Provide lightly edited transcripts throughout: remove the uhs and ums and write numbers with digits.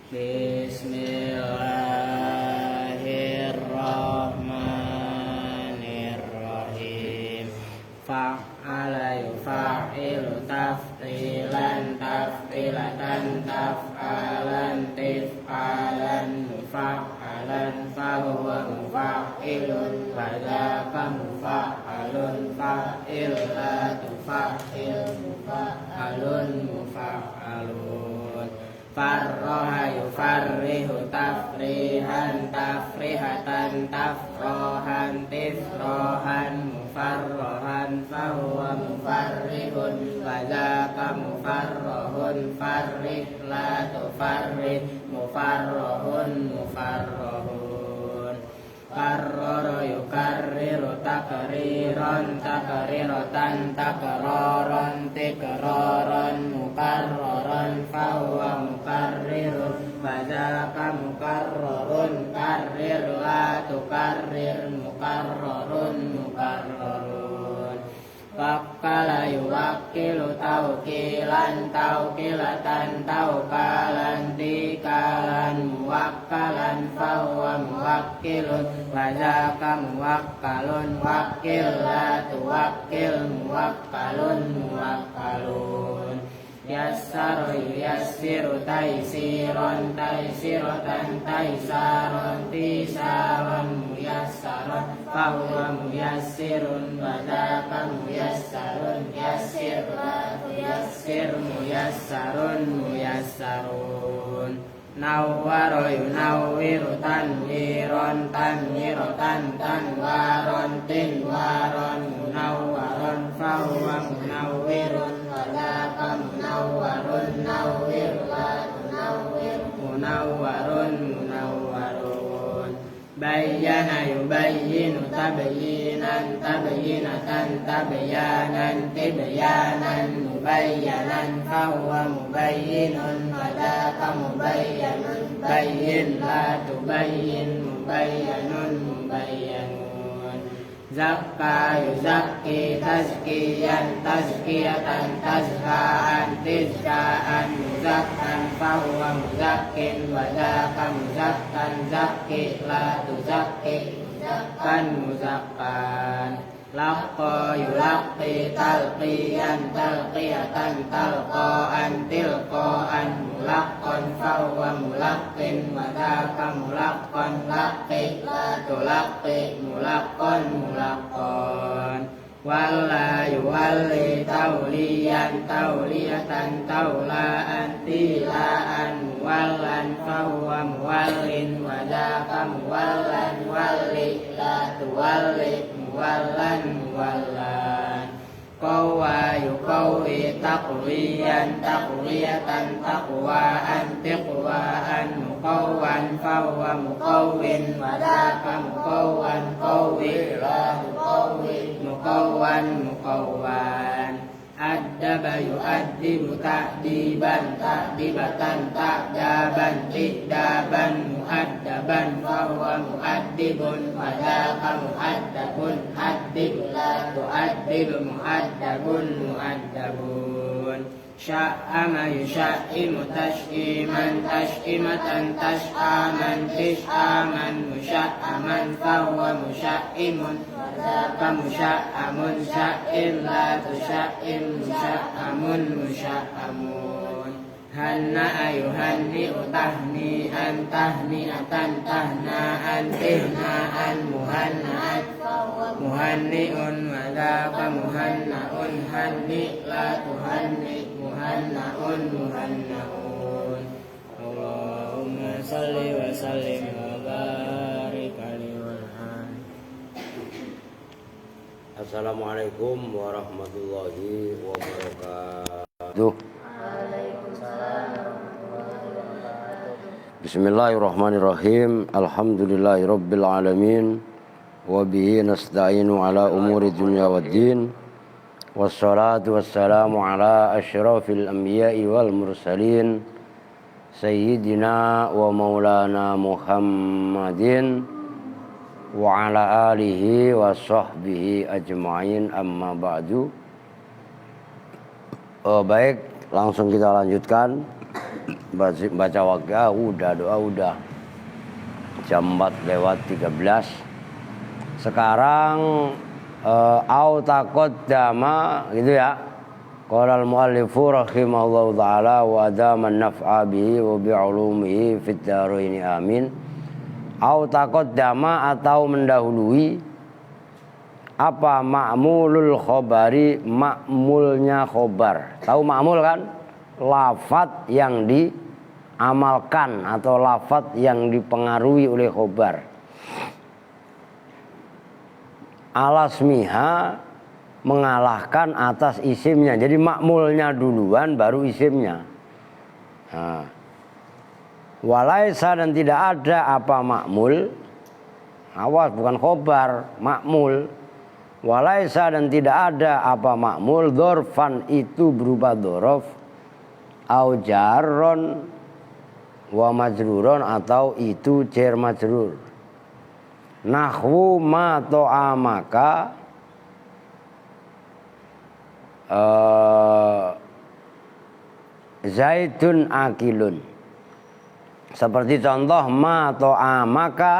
Bismillahirrahmanirrahim. Fa'ala yufa'ilu taf'ilan taf'ilatan taf'alan tif'alan mufa'alan fahuwa mufa'ilun fadzaka mufa'alun fa'il la tufa'il mufa'alun mufa'alun. Farroha yufarrihu tafrihan tafrihatan tafrohan tifrohan mufarrohan fahuwa mufarrihun fadzaka mufarrohun farrih la tufarrih mufarrohun mufarrohun. Karroro yukarriru takriron takrirotan takroron tikroron mukarroron fahuwa mukarrirun fadzaka mukarrorun karrir la tukarrir mukarrorun mukarrorun. Wakkala yuwakkilu taukilan taukilatan taukalan tikalan muwakkalan fahuwa muwakkilun fadzaka muwakkalun wakkil la tuwakkil muwakkalun muwakkalun. Yassaru yassiru taisiron taisirotan taisaron tisaron muyassaron fahuwa muyassirun fadzaka muyassarun yassir la tuyassir muyassarun muyassarun. Nawwaro yunawwiru tanwiron tanwirotan tanwaron tinwaron munawwaron fahuwa munawwirun fadzaka munawwarun nawwir la tunawwir munawwarun munawwarun. Bayyana yubayyinu tabyinan tabyinatan tabyanan tibyanan mubayyanan fahuwa mubayyinun fadzaka mubayyanun bayyin la tubayyin mubayyanun mubayyanun. Zakka yuzakki tazkiyan tazkiyatan tazkaan tizkaan muzakkan fahuwa muzakkin fadzaka muzakkan zakki la tuzakki muzakkan muzakkan. Laqqa yulaqqi talqiyan talqiyatan talqaan tilqaan mulaqqan fahuwa mulaqqin fadzaka mulaqqan laqqi la tulaqqi mulaqqan mulaqqan. Walla yuwalli tauliyan tauliyatan taulaan tilaan muwallan fahuwa muwallin fadzaka muwallan walli la tuwalli muwallan muwallan. Qawwa yuqawwi taqwiyan taqwiyatan taqwaan tiqwaan muqawwan fahuwa muqawwin fadzaka muqawwan qawwi la tuqawwi muqawwan muqawwan. Addaba yu'addibu ta'diban ta'dibatan ta'daban tiddaban mu'addaban fahuwa mu'addibun fadzaka mu'addabun addib la tu'addib mu'addabun mu'addabun. Sya'ama yusyaimu tash'iman tash'imatan tash'aman tish'aman musya'aman fahuwa musyaimun fadzaka musya'amun sya'im la tusya'im musya'amun musya'amun. Hanna'a yuhanni'u tahni'an tahni'atan tahna'an tihna'an muhanna'at muhanni'un fadzaka muhanna'un hanni' la tuhanni' muhanna'un muhanna'un. Allahumma salli wa sallim wa barik alaihi wa sallam. Assalamualaikum warahmatullahi wabarakatuh. Bismillahirrahmanirrahim. Alhamdulillahirabbil alamin. Wa bihi nasta'inu ala umuri dunya waddin. Wassalatu wassalamu ala asyrafil anbiya'i wal mursalin sayyidina wa maulana Muhammadin wa ala alihi wa sahbihi ajma'in, amma ba'du. Baik, langsung kita lanjutkan baca waqiah udah, doa udah. Jam 4:13. Sekarang au taqaddama gitu ya. Qala al-muallifu rahimahullahu taala wa adama an-naf'a bihi wa bi 'ulumihi fid dharain amin. Au taqaddama atau mendahului apa ma'mulul khabari, ma'mulnya khobar. Tahu ma'mul kan? Lafadz yang diamalkan atau lafadz yang dipengaruhi oleh khobar. Alasmiha mengalahkan atas isimnya. Jadi ma'mulnya duluan baru isimnya. Nah. Walaisa dan tidak ada apa ma'mul. Awas bukan khobar, ma'mul. Walaisa dan tidak ada apa ma'mul dzarfan itu berupa dzaraf au jarron wa majruron atau itu jar majrur. Nahwu ma ta'amaka zaitun akilun. Seperti contoh ma ta'amaka.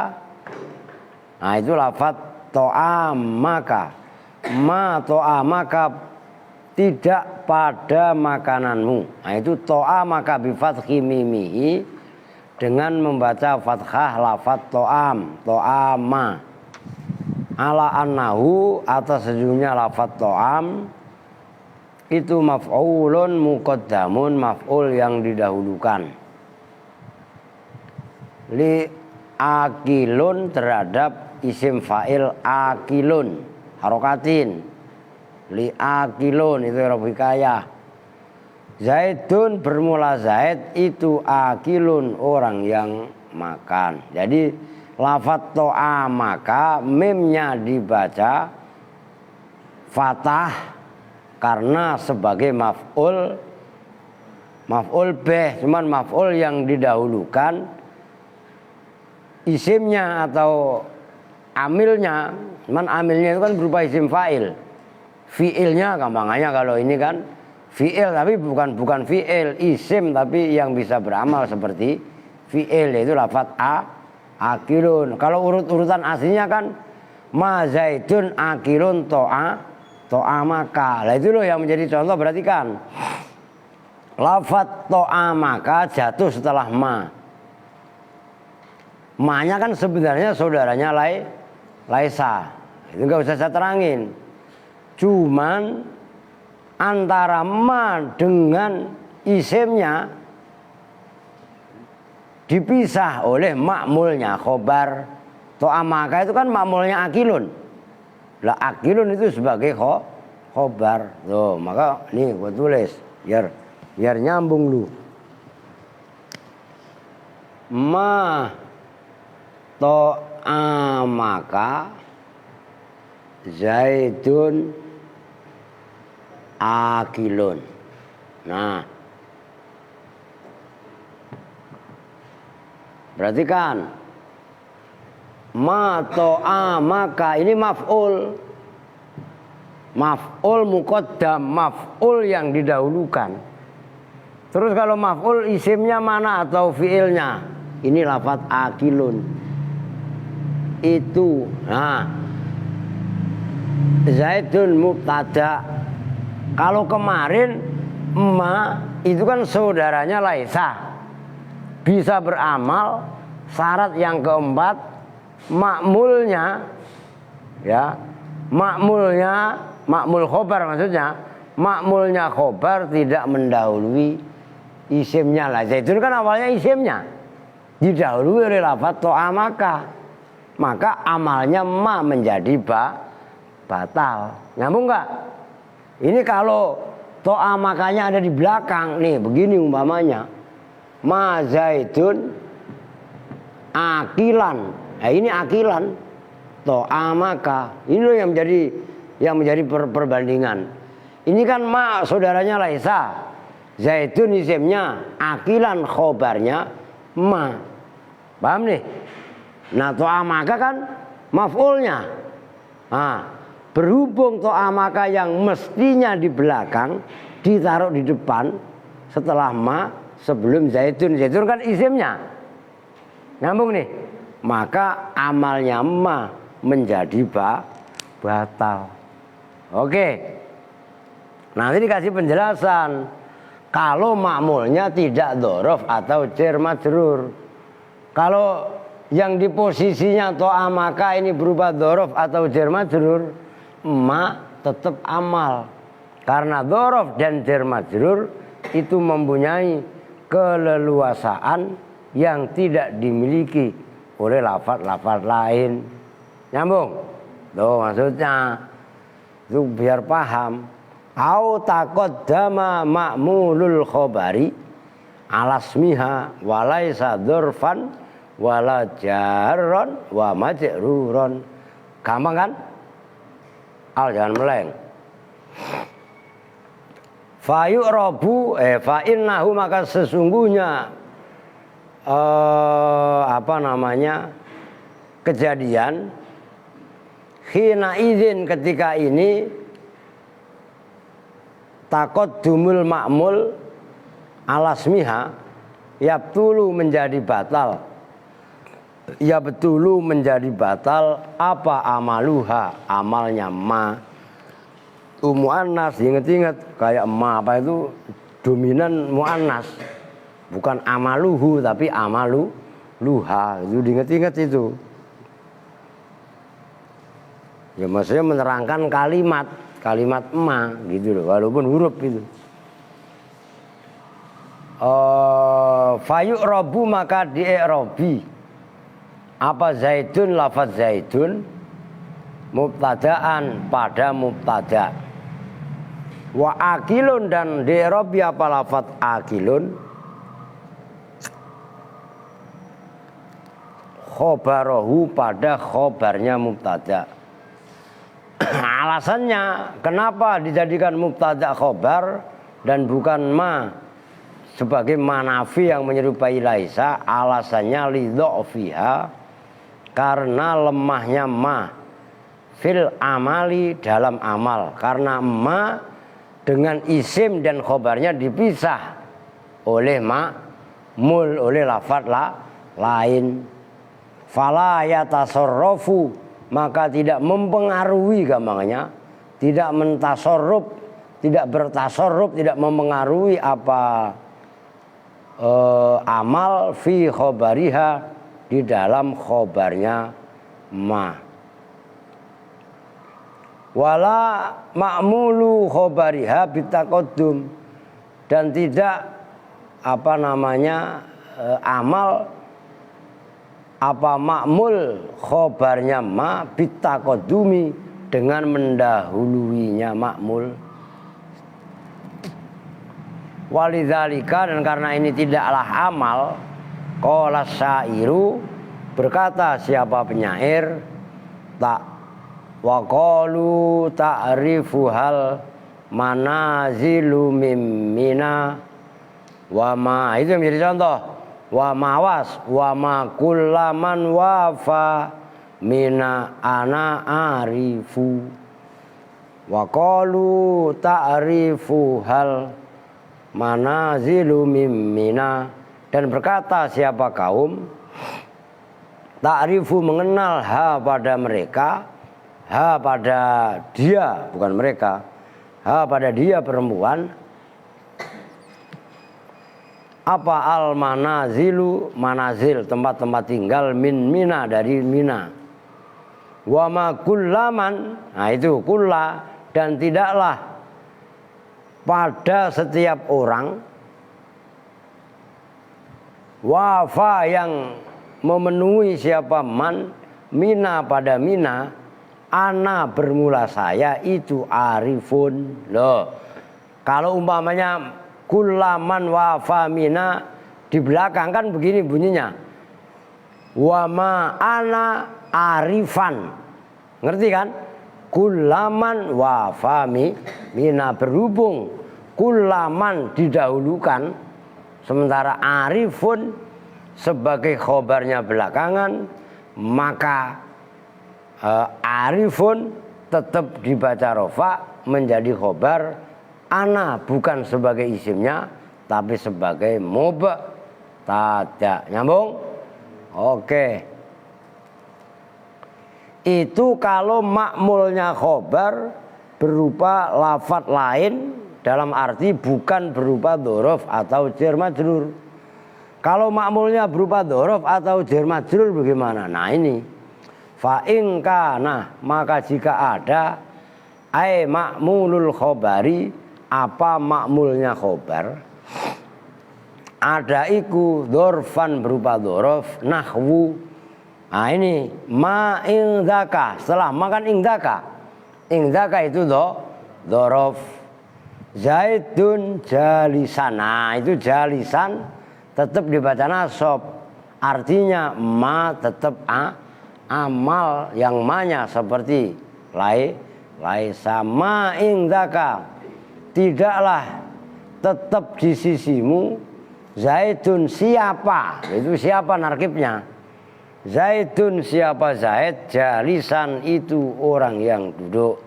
Nah itu lafaz ta'amaka. Ma ta'amaka tidak pada makananmu. Nah itu ta'amaka bi fathi mimihi dengan membaca fathah lafaz ta'am, ta'ama. Ala annahu atas sejujurnya lafaz ta'am itu maf'ulun muqaddamun, maf'ul yang didahulukan. Li akilun terhadap isim fa'il akilun harokatin. Li akilun itu hikayah. Zaidun bermula zaid itu akilun orang yang makan. Jadi lafadz ta'amaka mimnya dibaca fathah karena sebagai maf'ul bih, cuman maf'ul yang didahulukan isimnya atau amilnya. Cuman amilnya itu kan berupa isim fa'il. Fi'ilnya gampangannya kalau ini kan fi'il tapi bukan fi'il isim tapi yang bisa beramal seperti fi'il, yaitu lafadz akilun. Kalau urutan aslinya kan ma zaidun akilun ta'amaka. Lah itu loh yang menjadi contoh. Berarti kan lafadz ta'amaka jatuh setelah ma. Ma-nya kan sebenarnya saudaranya laisa. Itu enggak usah saya terangin. Cuman antara ma dengan isimnya dipisah oleh ma'mulnya khobar. Ta'amaka itu kan ma'mulnya akilun. Lah akilun itu sebagai khobar. Tuh, maka nih gua tulis biar nyambung lu. Ma ta'amaka zaidun akilun. Nah, berarti kan ma ta'amaka ini maf'ul muqaddam, maf'ul yang didahulukan. Terus kalau maf'ul isimnya mana atau fi'ilnya? Ini lafadz akilun. Itu. Nah, zaidun mubtada. Kalau kemarin ma itu kan saudaranya laisa. Bisa beramal. Syarat yang keempat ma'mulnya ya. Ma'mul khobar maksudnya. Ma'mulnya khobar tidak mendahului isimnya lah. Zaidun kan awalnya isimnya. Didahului oleh lafadz ta'amaka. Maka amalnya ma menjadi batal. Nyambung enggak? Ini kalau ta'amakanya ada di belakang nih, begini umpamanya. Ma zaidun akilan. Nah, ini akilan. Ta'amaka. Ini loh yang menjadi perbandingan. Ini kan ma saudaranya laisa. Zaidun isimnya, akilan khobarnya ma. Paham nih? Nah, ta'amaka kan maf'ulnya. Nah, berhubung ta'amaka yang mestinya di belakang ditaruh di depan setelah ma, sebelum zaitun. Zaitun kan isimnya. Nyambung nih. Maka amalnya ma menjadi batal. Oke. Nanti dikasih penjelasan. Kalau ma'mulnya tidak dzaraf atau jar majrur. Kalau yang di posisinya to'a maka ini berupa dzaraf atau jar majrur, ma tetap amal. Karena dzaraf dan jar majrur itu mempunyai keleluasaan yang tidak dimiliki oleh lafaz-lafaz lain. Nyambung? Tuh maksudnya. Itu biar paham. Au taqaddama ma'mulul khabari alasmiha walaisa dzarfan wala jarron wa majruron. Gampang kan? Al jangan meleng. Fa yu'rabu fa innahu maka sesungguhnya kejadian khina idzin ketika ini taqaddumul ma'mul alasmiha yabtulu menjadi batal. Yabtulu menjadi batal apa amaluha amalnya ma. Muannas ingat-ingat kayak ma apa itu dominan muannas. Bukan amaluhu tapi luha. Itu diingat-ingat itu. Ya maksudnya menerangkan kalimat ma gitu loh, walaupun huruf itu. Fayu'rabu maka di'rabi apa zaitun lafaz zaitun mubtadaan pada mubtada. Wa akilun dan di'rabi apa lafaz akilun khobarahu pada khobarnya mubtada. Alasannya kenapa dijadikan mubtada khobar dan bukan ma sebagai manafi yang menyerupai laisa. Alasannya lidhofiha karena lemahnya ma fil amali dalam amal. Karena ma dengan isim dan khobarnya dipisah oleh ma'mul, oleh lafaz lain. Fala yatasarrafu maka tidak mempengaruhi gampangannya, tidak mentasorrup, tidak bertasorrup, tidak mempengaruhi apa amal fi khobariha di dalam khobarnya ma. Wala ma'mulu khobariha bitaqaddum dan tidak amal apa ma'mul khobarnya ma bitaqaddumi dengan mendahuluinya ma'mul. Walidzalika dan karena ini tidaklah amal, qala syairu berkata siapa penyair tak wa qalu ta'rifu hal manazilu mimina wa ma, itu menjadi contoh. Wa mawas wa ma kullaman wafa mina ana arifu wa qalu ta'rifu hal manazilu mimina dan berkata siapa kaum ta'rifu mengenal ha pada mereka, ha pada dia bukan mereka, ha pada dia perempuan apa al manazilu manazil tempat-tempat tinggal min mina dari mina wa ma kullaman nah itu kulla dan tidaklah pada setiap orang wafa yang memenuhi siapa man mina pada mina ana bermula saya itu arifun loh. Kalau umpamanya kullaman wafa mina di belakang kan begini bunyinya wa ma ana arifan, ngerti kan? Kullaman wafa mina berhubung kullaman didahulukan sementara arifun sebagai khobarnya belakangan maka arifun tetap dibaca rofa menjadi khobar ana bukan sebagai isimnya tapi sebagai mubtada. Nyambung? Oke. Itu kalau makmulnya khobar berupa lafadz lain dalam arti bukan berupa dzaraf atau jar majrur. Kalau makmulnya berupa dzaraf atau jar majrur bagaimana? Nah ini fa in kana, maka jika ada ai makmulul khobari, apa makmulnya khobar, ada iku dzarfan berupa dzaraf nahwu. Nah ini ma indaka, setelah makan indaka itu dzaraf. Zaidun jalisan, nah itu jalisan tetap dibaca nasab, artinya ma tetap amal yang manya seperti laisa indaka, tidaklah tetap di sisimu Zaidun siapa, itu siapa narkibnya. Zaidun siapa Zaid, jalisan itu orang yang duduk.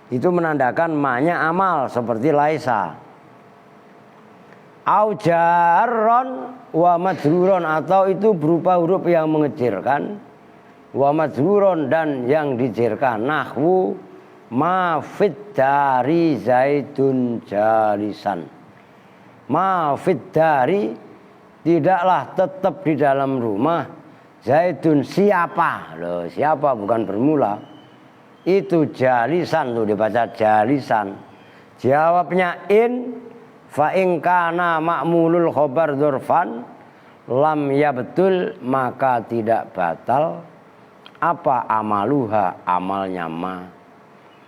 Itu menandakan ma-nya amal seperti laisa. Au jarron wa majruron, atau itu berupa huruf yang mengejirkan, wa majruron dan yang dijirkan. Nahwu ma fid dari Zaidun jalisan. Ma fid dari, tidaklah tetap di dalam rumah Zaidun siapa. Loh, siapa bukan bermula. Itu jalisan tuh dibaca jalisan. Jawabnya in fa in kana ma'mulul khobar dzarfan lam ya betul, maka tidak batal apa amaluha, amalnya ma.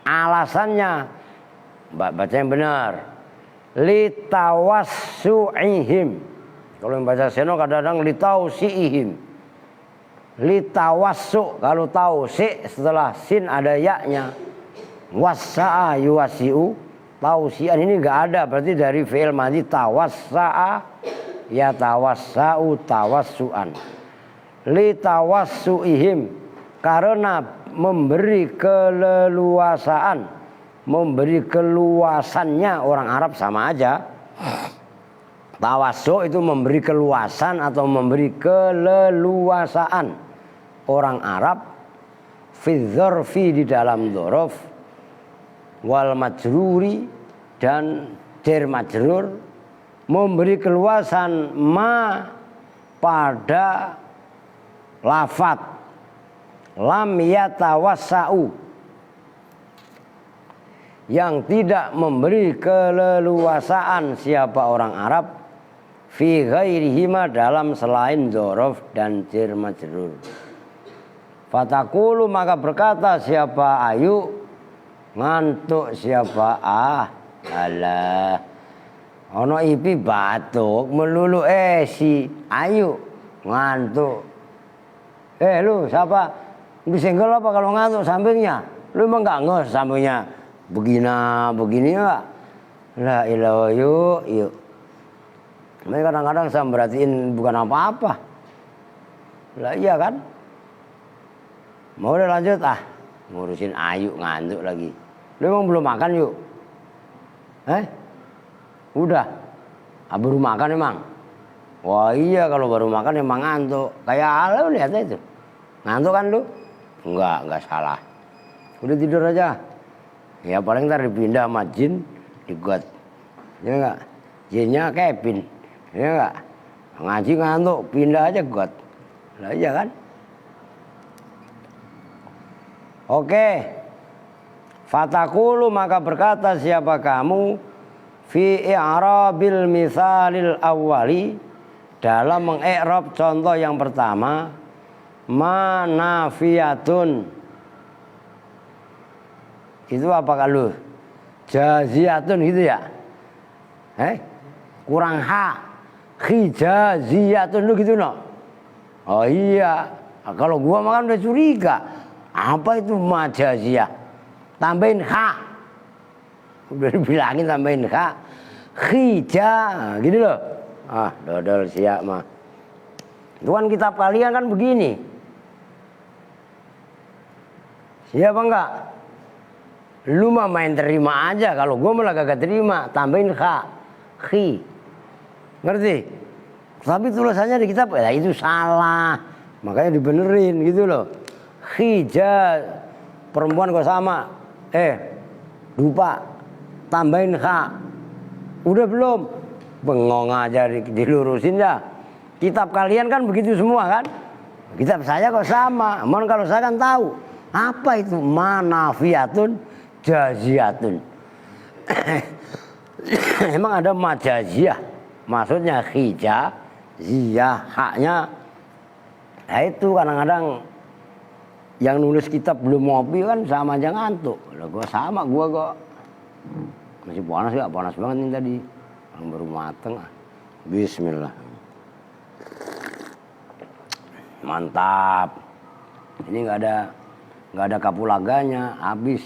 Alasannya baca yang benar. Litawassu'ihim. Kalau yang baca seno kadang-kadang litausi'ihim. Litawassu, kalau tausi setelah sin ada yaknya. Wassa'a yuwasi'u, tausian ini enggak ada, berarti dari fi'il madhi tawassa'a ya tawassa'u tawassu'an. Litawassu'ihim, karena memberi keleluasaan, memberi keluasannya orang Arab sama aja. Tawassu itu memberi keluasan atau memberi keleluasaan orang Arab. Fi dzarfi, di dalam dzaraf, wal majruri dan jar majrur, memberi keluasan ma pada lafat lam yatawassau, yang tidak memberi keleluasaan siapa orang Arab, fi ghairihima, dalam selain dzaraf dan jar majrur. Fatakulu, maka berkata siapa ayu, ngantuk siapa alah ono ipi batuk melulu si ayu ngantuk. Lu siapa disenggol apa kalau ngantuk sampingnya? Lu emang gak ngos sampingnya begini enggak? La ilaha yuk. Mereka kadang-kadang saya merhatiin bukan apa-apa. Lah iya kan? Mau udah lanjut ngurusin ayu ngantuk lagi. Lu emang belum makan yuk? Udah? Baru makan emang? Wah iya, kalau baru makan emang ngantuk. Kayak lu lihat itu. Ngantuk kan lu? Enggak salah. Udah tidur aja. Ya paling ntar dipindah sama jin di got. Ya enggak? Jinnya Kevin. Ya enggak? Ngaji ngantuk, pindah aja got. Lah iya kan? Oke. Fatakulu, maka berkata siapa kamu, fi i'rabil misalil awwali, dalam mengi'rab contoh yang pertama, manafiyatun. Itu apa kalau jaziyatun gitu ya? Kurang khijaziyatun lu gitu no? Oh iya, kalau gua makan udah curiga. Apa itu majaziyah? Tambahin udah dibilangin tambahin khija gitu loh. Dodol siap mah. Itu kan kitab kalian kan begini. Siapa enggak? Lu mah main terima aja, kalau gua malah kagak terima. Tambahin khi. Ngerti? Tapi tulisannya di kitab ya itu salah. Makanya dibenerin gitu loh. Khija perempuan kok sama. Lupa tambahin kha. Udah belum? Bengong aja dilurusin ya. Kitab kalian kan begitu semua kan? Kitab saya kok sama. Mohon kalau saya kan tahu. Apa itu manafiyatun jaziyatun. Emang ada majaziyah. Maksudnya khija, ziyah, haknya. Nah itu kadang-kadang yang nulis kitab belum ngopi kan sama aja ngantuk. Lah gua sama gua kok. Masih panas ya, panas banget nih tadi. Yang baru mateng. Bismillah. Mantap. Ini nggak ada kapulaganya, habis.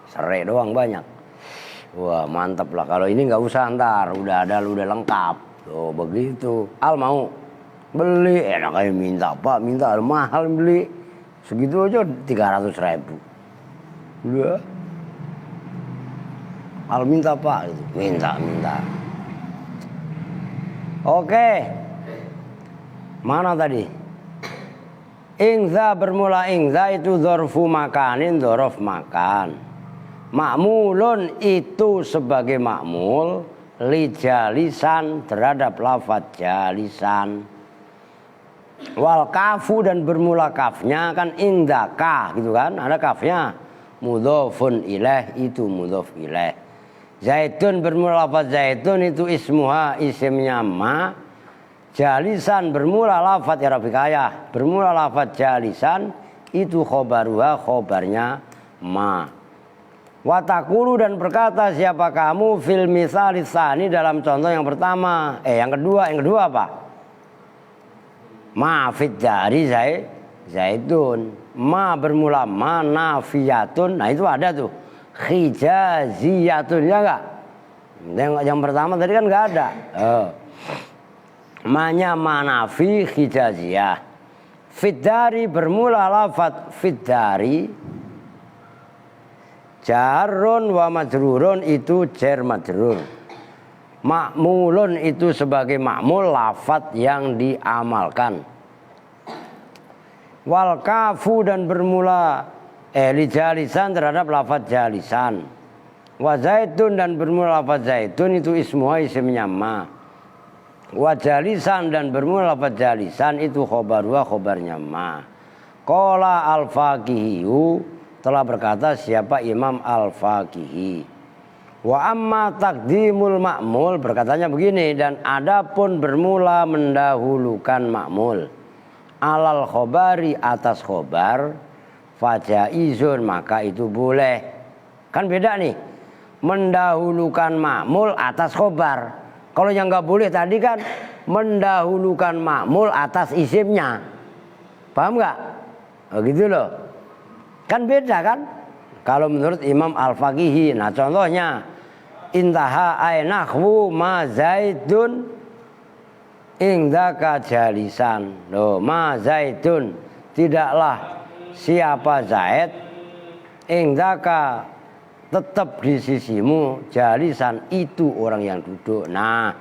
Serai doang banyak. Wah mantap lah. Kalau ini nggak usah ntar, udah lengkap. Tuh begitu. Al mau beli, enak aja minta pak, minta mahal beli. Segitu aja 300.000. Udah. Al minta pak, gitu. minta. Oke. Mana tadi? Ingza bermula ingza itu dzarfu makanin, dzaraf makan. Ma'mulun itu sebagai ma'mul li jalisan terhadap lafadz jalisan. Wal kafu dan bermula kafnya kan indaka gitu kan, ada kafnya. Mudhofun ilaih itu mudhof ilaih. Zaitun bermula lafadz zaitun itu ismuha isimnya ma. Jalisan bermula lafadz ya rafiqayah, bermula lafadz jalisan itu khobaruha khobarnya ma. Watakulu dan berkata siapa kamu fil misalis tsani dalam contoh yang pertama. Yang kedua apa? Ma fit jari zaitun. Ma bermula ma nafiyatun. Nah itu ada tuh. Khijaziyatun ya enggak? Yang pertama tadi kan enggak ada. Ma-nya manafi khijaziyah. Fiddari bermula lafadz fiddari. Jarun wa majrurun itu jar majrur. Ma'mulun itu sebagai ma'mul lafadz yang diamalkan. Wal kafu dan bermula li jalisan terhadap lafadz jalisan. Wa zaitun dan bermula lafadz zaitun itu ismuha isimnya ma. Wa jalisan dan bermula lafadz jalisan itu khobaruha khobarnya ma. Qala al-faqihiyu telah berkata siapa Imam Al-Faqihi. Wa amma taqdimul ma'mul berkatanya begini, dan adapun bermula mendahulukan ma'mul alal khobari atas khobar fajaizun maka itu boleh. Kan beda nih, mendahulukan ma'mul atas khobar. Kalau yang nggak boleh tadi kan mendahulukan ma'mul atas isimnya. Paham nggak? Oh gitu loh. Kan beda kan? Kalau menurut Imam Al-Faqihi. Nah contohnya intaha ainahwu ma zaidun indaka jalisan. Loh, ma zaidun tidaklah siapa Zaid indaka tetap di sisimu jalisan itu orang yang duduk. Nah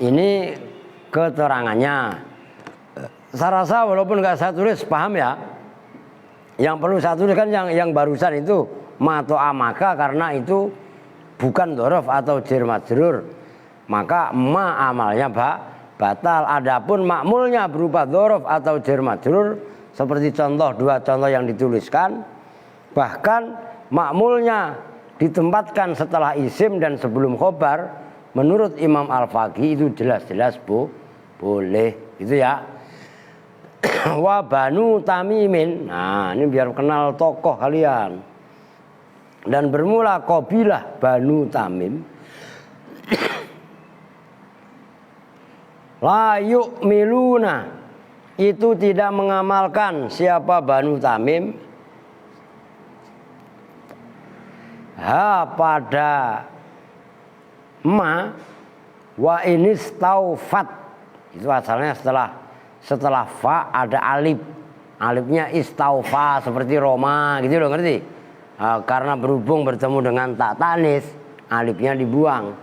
ini keterangannya. Saya rasa walaupun nggak saya tulis paham ya. Yang perlu saya tulis kan yang barusan itu mato amaka karena itu bukan dzaraf atau jar majrur. Maka ma amalnya batal. Adapun makmulnya berupa dzaraf atau jar majrur seperti dua contoh yang dituliskan. Bahkan makmulnya ditempatkan setelah isim dan sebelum khobar. Menurut Imam Al-Faqih itu jelas-jelas boleh gitu ya. Wa banu tamimin. Nah ini biar kenal tokoh kalian. Dan bermula qabilah banu tamim. La yu'miluna itu tidak mengamalkan siapa banu tamim. Ha pada ma wa inistaufat itu asalnya setelah fa ada alif. Alifnya istaufa seperti Roma gitu loh, ngerti? Karena berhubung bertemu dengan tak tanis, alifnya dibuang.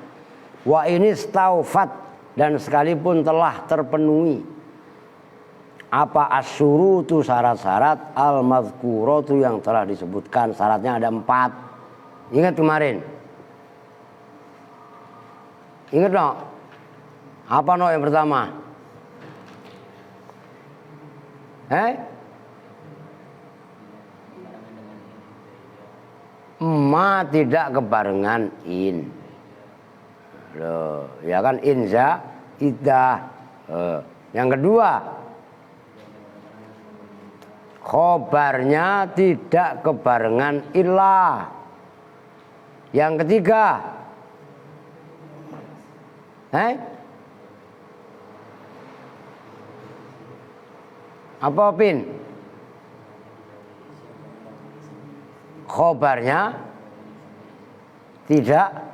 Wa ini staufat, dan sekalipun telah terpenuhi apa asyurutu syarat-syarat al-madhkuratu yang telah disebutkan. Syaratnya ada 4. Ingat kemarin? Ingat no? Apa no yang pertama? Ma tidak kebarengan in. Loh, ya kan inza idah. Yang kedua, khobarnya tidak kebarengan ilah. Yang ketiga, apa Pin? Khobarnya tidak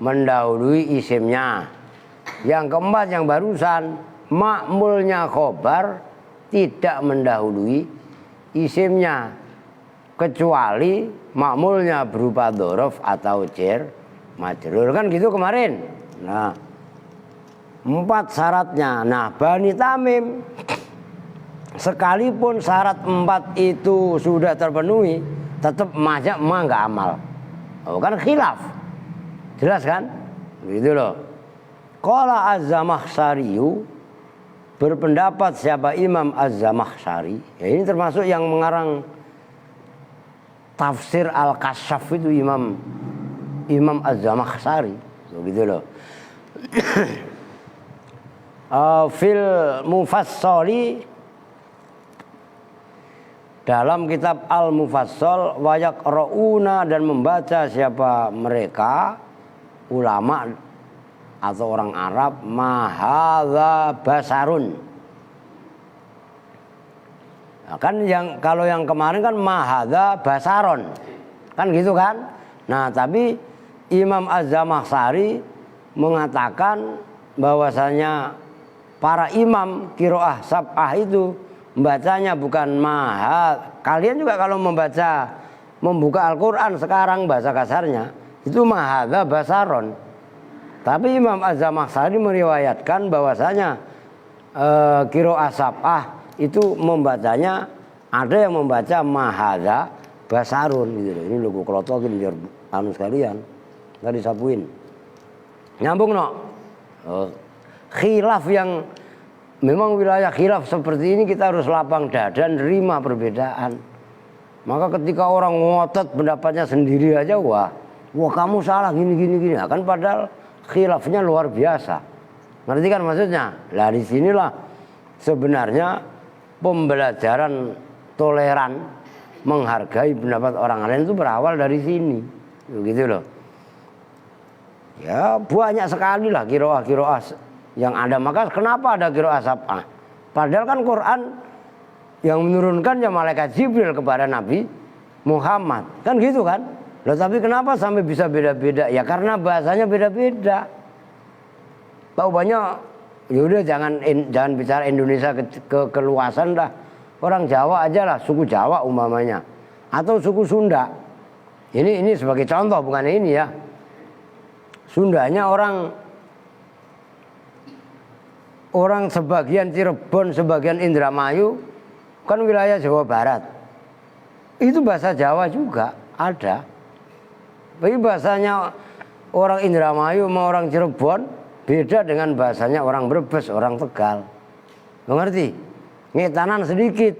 mendahului isimnya. Yang keempat yang barusan, makmulnya khobar tidak mendahului isimnya, kecuali makmulnya berupa dzaraf atau jar majrur, kan gitu kemarin. Nah, 4 syaratnya. Nah, Bani Tamim sekalipun syarat 4 itu sudah terpenuhi, tetap mazhab ma nggak amal. Oh, kan khilaf. Jelas kan? Gitu loh. Qala Az-Zamakhsyariyu, berpendapat siapa Imam Az-Zamakhsyari. Ya, ini termasuk yang mengarang tafsir Al-Kasyaf itu Imam Az-Zamakhsyari. Gitu loh. Fil Mufassali, dalam kitab Al-Mufassal, wayak ro'una, dan membaca siapa mereka ulama atau orang Arab, mahadza basarun. Nah, kan kalau yang kemarin kan mahadza basaron, kan gitu kan. Nah, tapi Imam Az-Zamakhsyari mengatakan bahwasanya para imam qiraah sab'ah itu membacanya bukan mahad. Kalian juga kalau membuka Al-Quran sekarang bahasa kasarnya itu mahadza basaron. Tapi Imam Az-Zamakhsyari meriwayatkan bahwasanya qiraah sab'ah itu membacanya, ada yang membaca mahadza basarun gitu loh. Ini logo klotokin biar anu sekalian. Tadi sapuin. Nyambung no. Khilaf yang memang wilayah khilaf seperti ini kita harus lapang dada dan nerima perbedaan. Maka ketika orang ngotot pendapatnya sendiri aja, wah kamu salah gini. Kan padahal khilafnya luar biasa. Ngerti kan maksudnya? Lah di sinilah sebenarnya pembelajaran toleran, menghargai pendapat orang lain itu berawal dari sini. Begitu loh. Ya banyak sekali lah qiraah yang ada. Maka kenapa ada qiraah sab'ah? Padahal kan Quran yang menurunkan ya malaikat Jibril kepada Nabi Muhammad. Kan gitu kan? Loh, tapi kenapa sampai bisa beda-beda? Ya karena bahasanya beda-beda. Tahu banyak, yaudah jangan bicara Indonesia keluasan dah. Orang Jawa aja lah, suku Jawa umpamanya. Atau suku Sunda. Ini sebagai contoh, bukan ini ya. Sundanya orang sebagian Cirebon, sebagian Indramayu, kan wilayah Jawa Barat. Itu bahasa Jawa juga ada. Tapi bahasanya orang Indramayu sama orang Cirebon beda dengan bahasanya orang Brebes, orang Tegal. Mengerti? Ngetanan sedikit.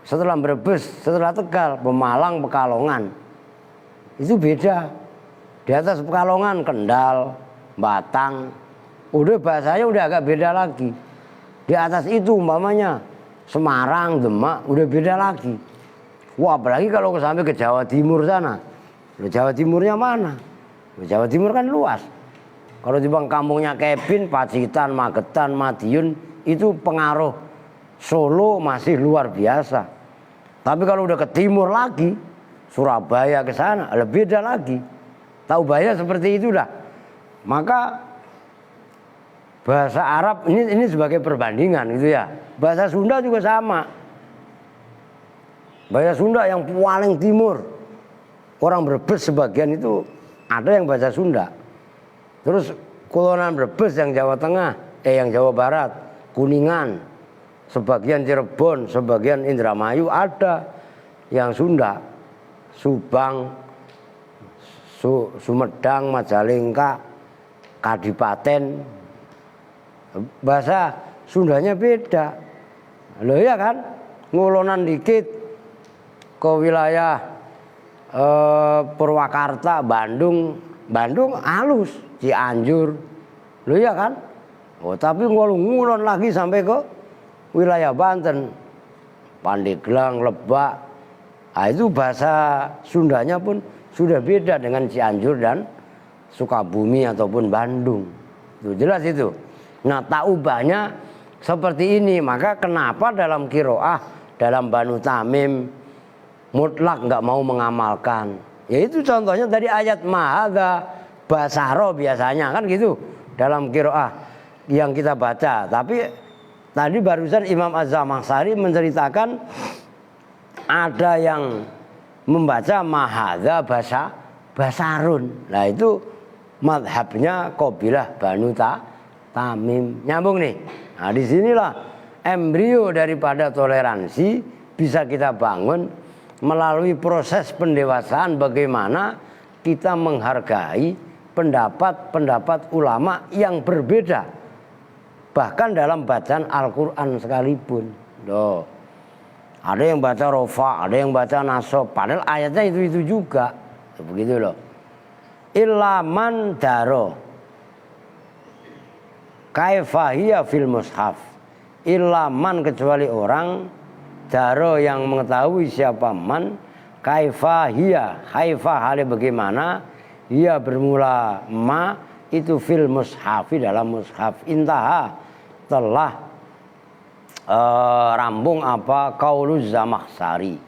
Setelah Brebes, setelah Tegal, Pemalang, Pekalongan. Itu beda. Di atas Pekalongan, Kendal, Batang. Udah bahasanya udah agak beda lagi. Di atas itu umpamanya Semarang, Demak, udah beda lagi. Wah, apalagi kalau sampai ke Jawa Timur sana. Jawa Timurnya mana? Jawa Timur kan luas. Kalau di kampungnya Kebin, Pacitan, Magetan, Madiun, itu pengaruh Solo masih luar biasa. Tapi kalau udah ke timur lagi, Surabaya ke sana, lebih beda lagi. Tahu bahaya seperti itu dah. Maka bahasa Arab ini sebagai perbandingan gitu ya. Bahasa Sunda juga sama. Bahasa Sunda yang paling timur, orang Brebes sebagian itu ada yang bahasa Sunda. Terus Kulonan Brebes yang Jawa Tengah, yang Jawa Barat, Kuningan, sebagian Cirebon, sebagian Indramayu ada yang Sunda, Subang, Sumedang, Majalengka, Kadipaten, bahasa Sundanya beda. Loh ya kan, ngulonan dikit ke wilayah Purwakarta, Bandung halus, Cianjur, loh ya kan. Oh tapi ngulon lagi sampai ke wilayah Banten, Pandeglang, Lebak, nah, itu bahasa Sundanya pun sudah beda dengan Cianjur dan Sukabumi ataupun Bandung. Itu jelas itu. Nah taubahnya seperti ini, maka kenapa dalam kiroah, dalam Banu Tamim mutlak nggak mau mengamalkan? Yaitu contohnya dari ayat mahadza basaro biasanya kan gitu dalam kiroah yang kita baca. Tapi tadi barusan Imam Az-Zamakhsyari menceritakan ada yang membaca mahadza basarun. Nah itu madhabnya Qabilah Banu Tamim. Nyambung nih. Nah disinilah embrio daripada toleransi bisa kita bangun melalui proses pendewasaan, bagaimana kita menghargai pendapat-pendapat ulama yang berbeda, bahkan dalam bacaan Al-Quran sekalipun. Loh, ada yang baca rofa, ada yang baca nasob, padahal ayatnya itu juga, begitu loh. Ilaman daro kaifahiyya fil mushaf, ilaman kecuali orang daro yang mengetahui siapa man, kaifahiyya, kaifah halnya bagaimana, ia bermula ma itu fil mushafi dalam mushaf, intaha telah rambung apa qauluz Zamakhsyari.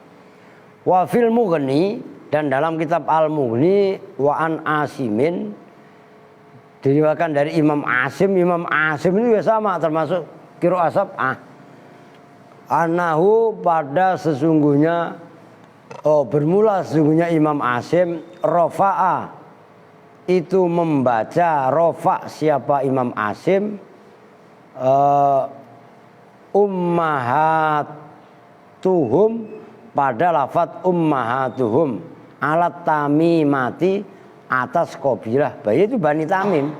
Wa fil Mughni, dan dalam kitab Al-Mughni, wa an Asimin, diriwayatkan dari Imam Asim. Imam Asim ini juga sama termasuk qiraah sab'ah. Anahu pada sesungguhnya, bermula sesungguhnya Imam Asim rofa'a, itu membaca rofa siapa Imam Asim, ummahatuhum pada lafadz ummahatuhum alat tamimati atas Qabilah, bayi itu Bani Tamim.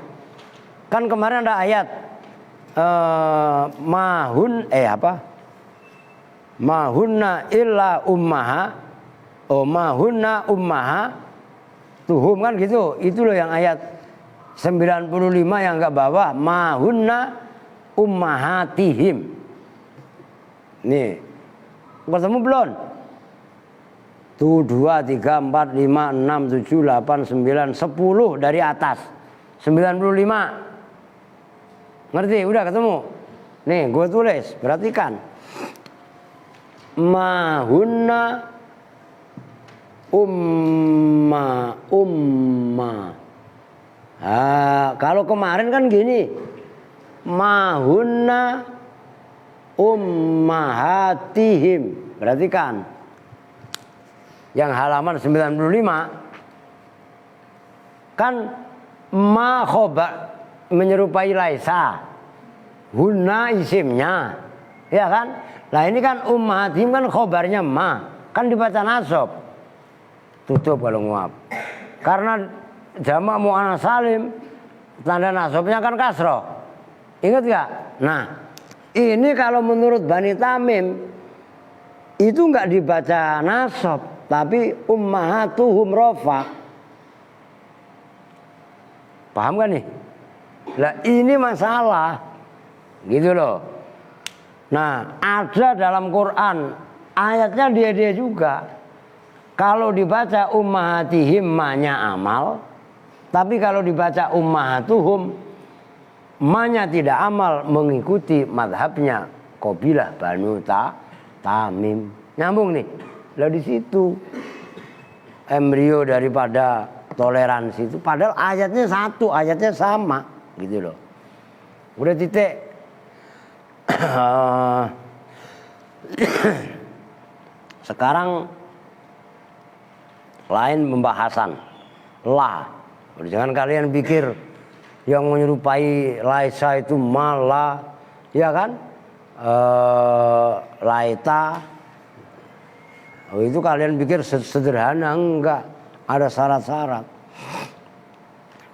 Kan kemarin ada ayat mahunna illa ummaha, mahunna ummaha tuhum, kan gitu. Itu loh yang ayat 95 yang enggak bawah, mahunna ummahatihim. Nih, ketemu belum? Tuh 2, 3, 4, 5, 6, 7, 8, 9, 10 dari atas 95. Ngerti? Udah ketemu? Nih gue tulis, perhatikan. Mahunna umma. Kalau kemarin kan gini, mahunna ummahatihim. Perhatikan. Yang halaman 95 kan ma khobar menyerupai laisa, hunna isimnya, ya kan? Nah ini kan ummahatihim kan khobarnya ma, kan dibaca nasab. Tutup kalau nguap. Karena jamak muannats salim tanda nasabnya kan kasroh. Ingat gak? Nah ini kalau menurut Bani Tamim itu nggak dibaca nasab, tapi ummahatuhum rofa. Paham kan nih? Lah ini masalah, gitu loh. Nah ada dalam Quran ayatnya dia juga. Kalau dibaca ummahatihim ma-nya amal, tapi kalau dibaca ummahatuhum ma-nya tidak amal, mengikuti madhabnya Qabilah Banu Tamim. Nyambung nih. Lah di situ embrio daripada toleransi itu, padahal ayatnya satu, ayatnya sama, gitu loh. Udah titik. Sekarang lain pembahasan lah. Jangan kalian pikir yang menyerupai laisa itu mala, ya kan? Laita. Oh, itu kalian pikir sederhana, enggak, ada syarat-syarat.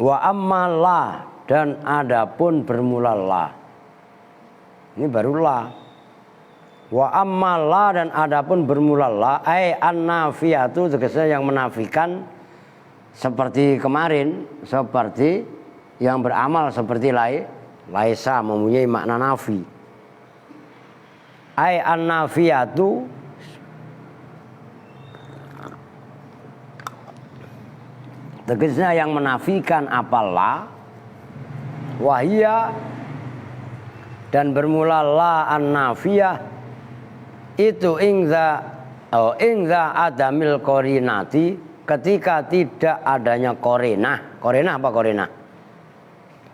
Wa ammala, dan adapun bermula la. Ini baru la. Wa ammala, dan adapun bermula la, ai an-nafiyatu, tegasnya yang menafikan, seperti kemarin, seperti yang beramal seperti laisa, mempunyai makna nafi. Ai an-nafiyatu, tegasnya yang menafikan apalah, wahia, dan bermula la an-nafiyah itu ingza adamil korinati, ketika tidak adanya korinah. Korinah apa korinah?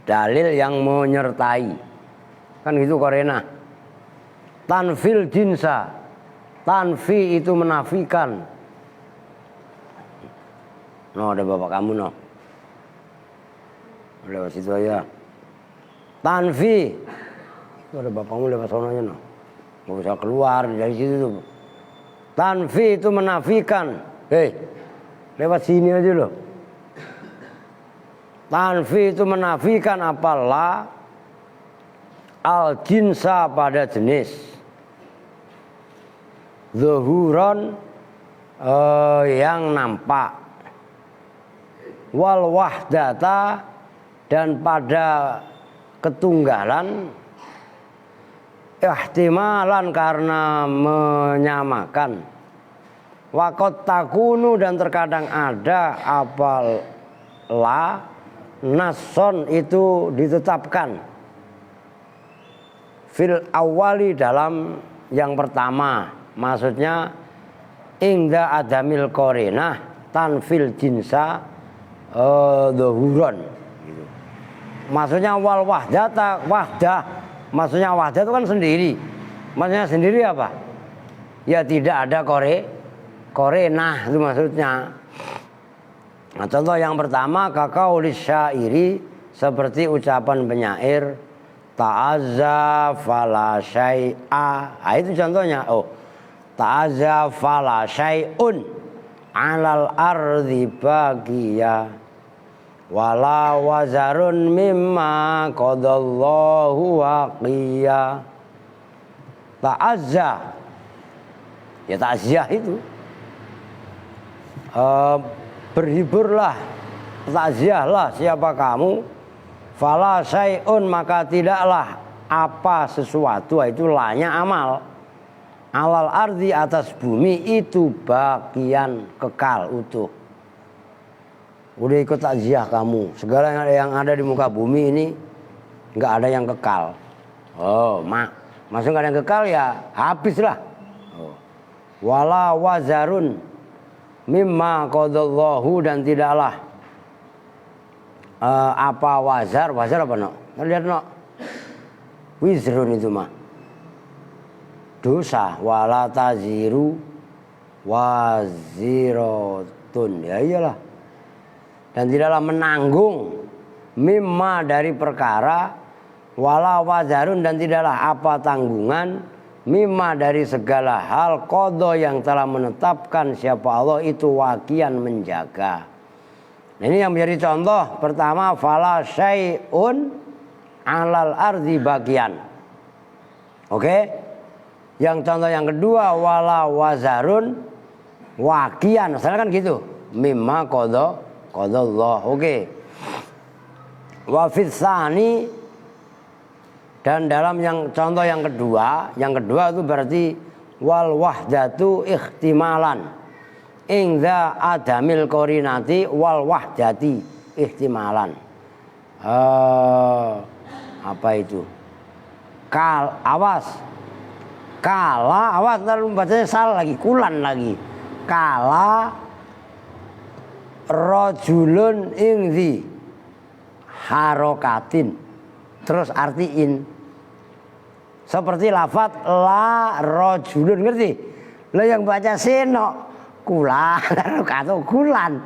Dalil yang menyertai, kan gitu korinah. Tanfil jinsa, tanfi itu menafikan. No, ada bapak kamu no. Lewat situ aja. Tanfi. Itu ada bapakmu lewat sononya no. Nggak usah keluar dari situ tuh. Tanfi itu menafikan. Hei, lewat sini aja loh. Tanfi itu menafikan apalah al jinsa pada jenis. Zuhuron yang nampak. Wal wahdata, dan pada ketunggalan, ihtimalan karena menyamakan, wakot takunu, dan terkadang ada apal la nason itu ditetapkan fil awali, dalam yang pertama, maksudnya ingda adamil korinah tanfil jinsa dhuhuron gitu. Maksudnya wal wahdata, wahdah, maksudnya wahdah itu kan sendiri. Maksudnya sendiri apa? Ya tidak ada korenah, itu maksudnya. Nah, contoh yang pertama kakaulis syairi, seperti ucapan penyair ta'azza fala syai'a. Nah, itu contohnya. Oh, ta'azza fala syai'un alal ardi baqiya wala wazarun mimma qadallahu waqiya. Ta'azza, ya takziah itu, berhiburlah, takziahlah siapa kamu, fala syai'un, maka tidaklah apa sesuatu, itu lanya amal, alal ardi, atas bumi itu bagian kekal utuh. Udah ikut takziah kamu, segala yang ada di muka bumi ini nggak ada yang kekal. Oh, masuk nggak ada yang kekal ya habislah. Oh. Wala wazarun mimma qadallahu, dan tidaklah apa wazar apa no? Lihat no, wizrun itu mah dosa. Wala taziru wazirotun, ya iyalah. Dan tidaklah menanggung mimma, dari perkara, wala wazarun, dan tidaklah apa tanggungan, mimma, dari segala hal, qadha, yang telah menetapkan siapa Allah itu wakian, menjaga. Nah, ini yang menjadi contoh pertama, fala syai'un alal ardi bagian. Oke? Yang contoh yang kedua, wala wazarun wakian. Misalnya kan gitu, mimma qadallah. Oke. Wa fitsani, dan dalam yang contoh yang kedua itu berarti wal wahdatu ihtimalan ingza adamil korinati wal wahdati ihtimalan. Apa itu? Awas, lalu bacanya salah lagi, kulan lagi. Kala rojulun ingzi harokatin, terus artiin seperti lafadz la rojulun, ngerti? Lo yang baca seno kulan, harokato kulan.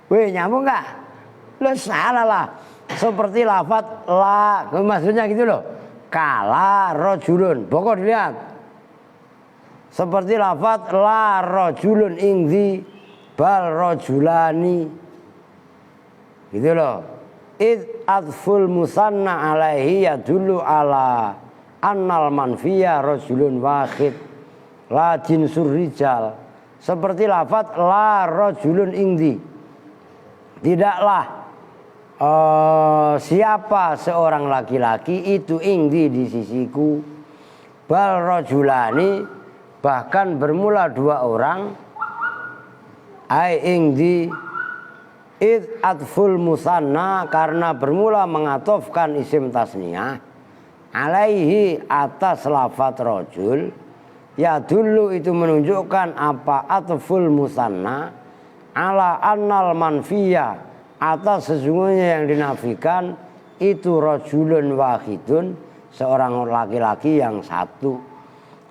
Weh, nyambung nggak? Lo salah lah. seperti lafat la, maksudnya gitu loh. Kala rojulun, pokok dilihat. Seperti lafat la rojulun ingdi bal rojulani, gitu loh. Id adful musanna alaihi yadullu ala annal manfiya rojulun wahid la jinsur rijal. Seperti lafat la rojulun ingdi, tidaklah siapa seorang laki-laki itu ingdi di sisiku. Bal rojulani, bahkan bermula dua orang. Ai ingdi id atful musanna, karena bermula mengatofkan isim tasniyah alaihi atas lafat rojul. Ya dulu itu menunjukkan apa atful musanna ala annal manfiya, atas sesungguhnya yang dinafikan itu rojulun wahidun, seorang laki-laki yang satu.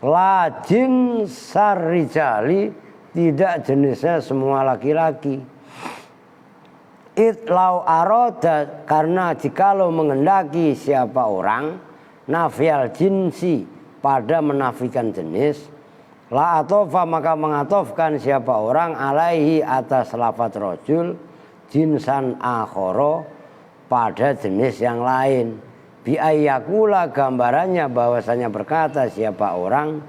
La jinsar rijali, tidak jenisnya semua laki-laki. Itlau aroda, karena jikalau mengendaki siapa orang nafiyal jinsi, pada menafikan jenis, la atofa, maka mengatofkan siapa orang alaihi atas lafat rojul jinsan akhoro, pada jenis yang lain. Biayakula, gambarannya bahwasanya berkata siapa orang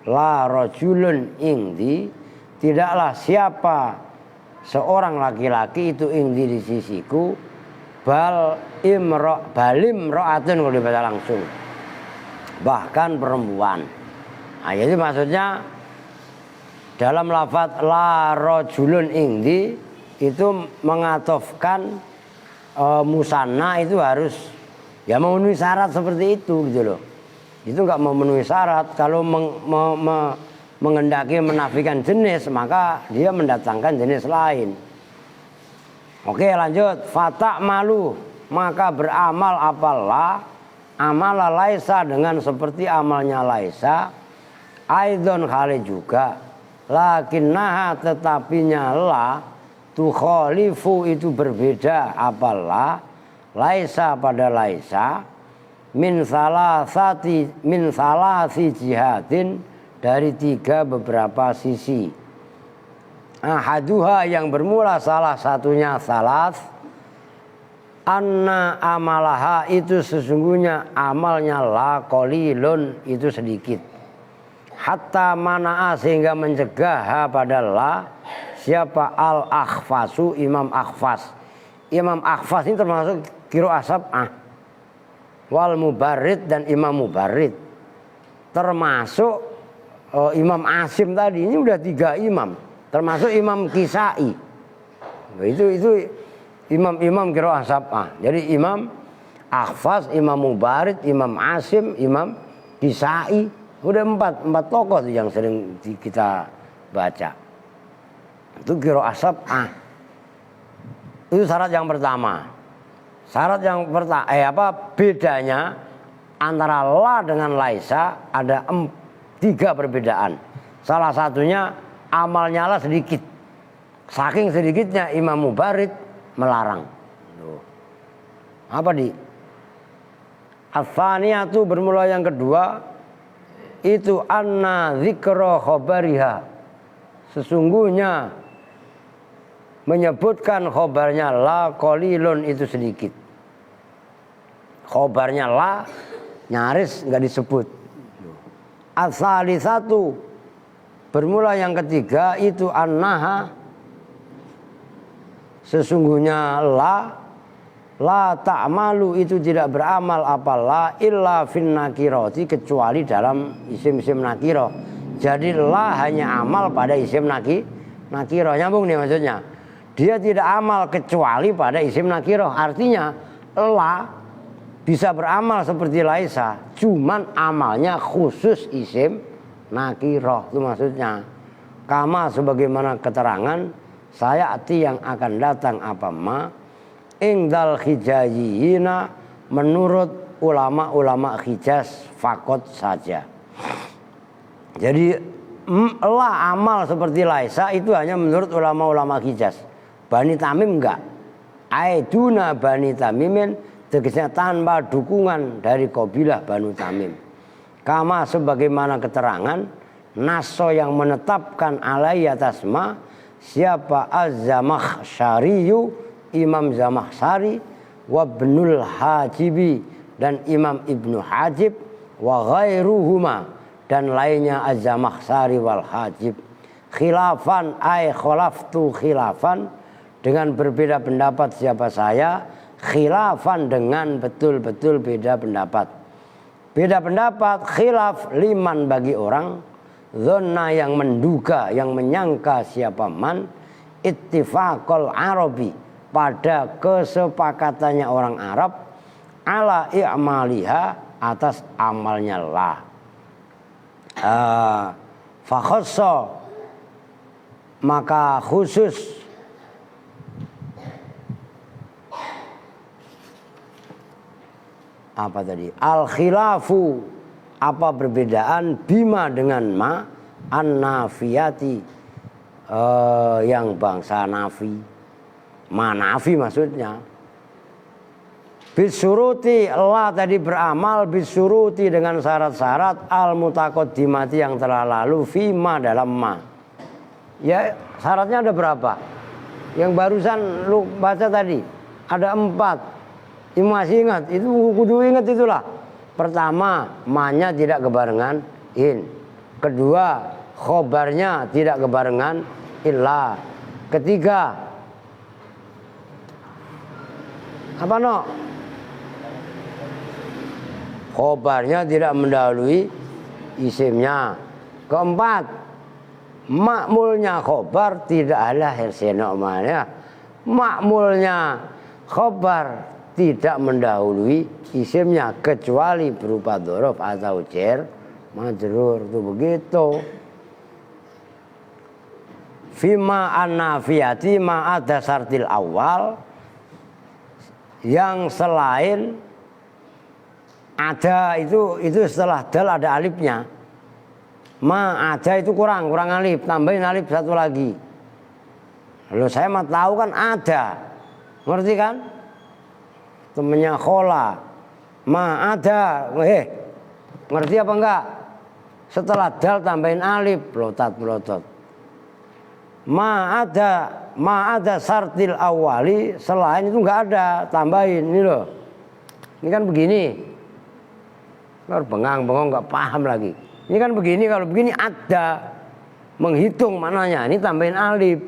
la rojulun ingdi, tidaklah siapa seorang laki-laki itu ingdi di sisiku, balim ro'atun, kalau dibaca langsung, bahkan perempuan. Nah, jadi maksudnya dalam lafaz la rojulun ingdi itu mengatofkan musanna itu harus ya memenuhi syarat seperti itu, gitu loh. Itu nggak memenuhi syarat. Kalau mengendaki menafikan jenis, maka dia mendatangkan jenis lain. Oke, lanjut. Fatak malu, maka beramal apalah amala laisa, dengan seperti amalnya laisa. Aidon kali juga, lakinnaha, tetapinya la tukhalifu, itu berbeda apalah laisa pada laisa min salasi jihadin, dari tiga beberapa sisi. Ahaduha, yang bermula salah satunya salas, anna amalaha, itu sesungguhnya amalnya la qalilun, itu sedikit. Hatta mana'a, sehingga mencegah pada la siapa al akhfasu, Imam Akhfas. Imam Akhfas ini termasuk qiraah sab'ah, wal mubarrid, dan Imam Mubarrid, termasuk Imam Asim tadi. Ini udah 3 imam, termasuk Imam Kisai. Itu imam-imam qiraah sab'ah. Jadi Imam Akhfas, Imam Mubarrid, Imam Asim, Imam Kisai. Udah 4 tokoh tuh yang sering kita baca. Itu qiraah sab'ah. Itu syarat yang pertama. Syarat yang pertama, bedanya antara la dengan laisa ada 3 perbedaan. Salah satunya amalnya la sedikit. Saking sedikitnya Imam Mubarrid melarang. Apa di? Ats-tsaniyatu, bermula yang kedua, itu anna dzikra khabariha, sesungguhnya menyebutkan khobarnya la qalilun, itu sedikit. Khobarnya la nyaris nggak disebut. Ats-tsalisatu, bermula yang ketiga, itu annaha, sesungguhnya la ta'malu, itu tidak beramal apalah illa fin nakirati, kecuali dalam isim-isim nakiro. Jadi la hanya amal pada isim nakiro. Nyambung nih maksudnya. Dia tidak amal kecuali pada isim nakiro. Artinya la bisa beramal seperti laisa, cuman amalnya khusus isim nakiro. Itu maksudnya. Kama, sebagaimana keterangan sayati, yang akan datang apa ma ingdal hijaziyina, menurut ulama-ulama Hijaz fakot saja. Jadi la amal seperti laisa itu hanya menurut ulama-ulama Hijaz. Bani Tamim enggak. Aiduna Bani Tamimin, tegasnya tanpa dukungan dari kabilah Banu Tamim. Kama sebagaimana keterangan naso yang menetapkan alai atas ma siapa Az-Zamakhsyariyu, Imam Zamakhsyari, wa Ibnul Hajibi dan Imam Ibnu Hajib, wa ghairuhuma dan lainnya Az-Zamakhsyari wal Hajib. Khilafan ay khalaftu khilafan, dengan berbeda pendapat siapa saya, khilafan dengan betul-betul beda pendapat. Beda pendapat khilaf liman bagi orang, zona yang menduga, yang menyangka siapa man, ittifaqul Arabi pada kesepakatannya orang Arab, ala i'maliha atas amalnya la. Fakhassa maka khusus apa tadi? Al khilafu apa perbedaan bima dengan ma an-nafiyati yang bangsa nafi. Ma nafi maksudnya. Bisuruti Allah tadi beramal bisuruti dengan syarat-syarat al mutaqaddimati yang telah lalu fima dalam ma. Ya syaratnya ada berapa? Yang barusan lu baca tadi ada 4. Masih ingat, itu kudu ingat itulah. Pertama, ma-nya tidak kebarengan in. Kedua, khobarnya tidak kebarengan illa. Ketiga, apa no? Khobarnya tidak mendahului isimnya. Keempat, makmulnya khobar tidak ada herseno mana. Makmulnya khobar tidak mendahului isimnya kecuali berupa dzaraf atau jar majrur, itu begitu. Fima an-nafiyati ma ada sartil awal, yang selain ada itu setelah dal ada alifnya. Ma ada itu kurang alif, tambahin alif satu lagi. Lalu saya mah tahu kan ada, ngerti kan? Temennya khola, ma ada, ngerti apa enggak? Setelah dal tambahin alif, pelotot. Ma ada sartil awali, selain itu enggak ada, tambahin ini loh. Ini kan begini, harus bengong enggak paham lagi. Ini kan begini, kalau begini ada, menghitung mananya, ini tambahin alif,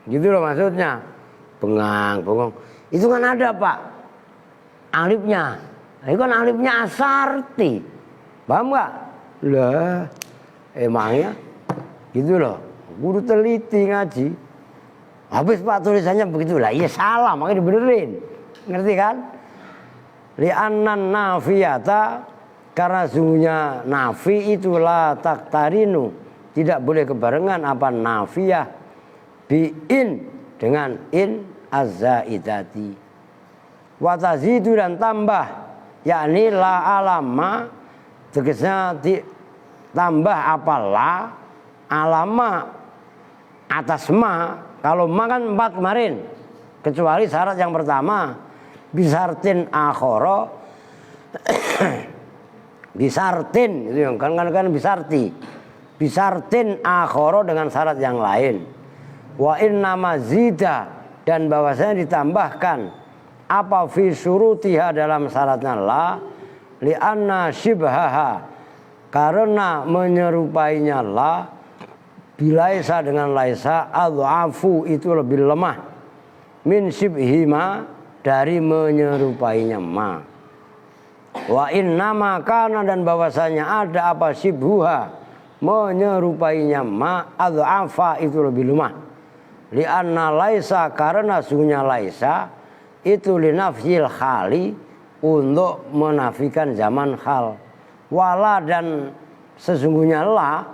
gitu loh maksudnya. Bengong. Itu kan ada pak alifnya. Itu kan alifnya asarti. Paham gak? Lah emangnya gitu loh. Guru teliti ngaji. Habis pak tulisannya begitu lah. Iya salah makanya dibenerin. Ngerti kan? Li'annan nafiyata, karena sungguhnya nafi itulah taktarinu, tidak boleh kebarengan apa nafiyah bi'in dengan in az-zaidati. Wa tazidu dan tambah, yakni la alama, tegasnya tambah apa la alama atas ma. Kalau ma kan 4 kemarin, kecuali syarat yang pertama bisartin akhoro bisartin itu kan bisartin akhoro dengan syarat yang lain. Wa inna mazida, dan bahwasanya ditambahkan apa fi surutiha dalam syaratnya la li'anna shibhaha, karena menyerupainya la bilaisa dengan laisa adhafu itu lebih lemah min shibhima dari menyerupainya ma. Wa inna ma kana, dan bahwasanya ada apa shibhuha menyerupainya ma adhafa itu lebih lemah. Li'anna laisa, karena sungguhnya laisa itu linafyil khali, untuk menafikan zaman hal. Wala, dan sesungguhnya la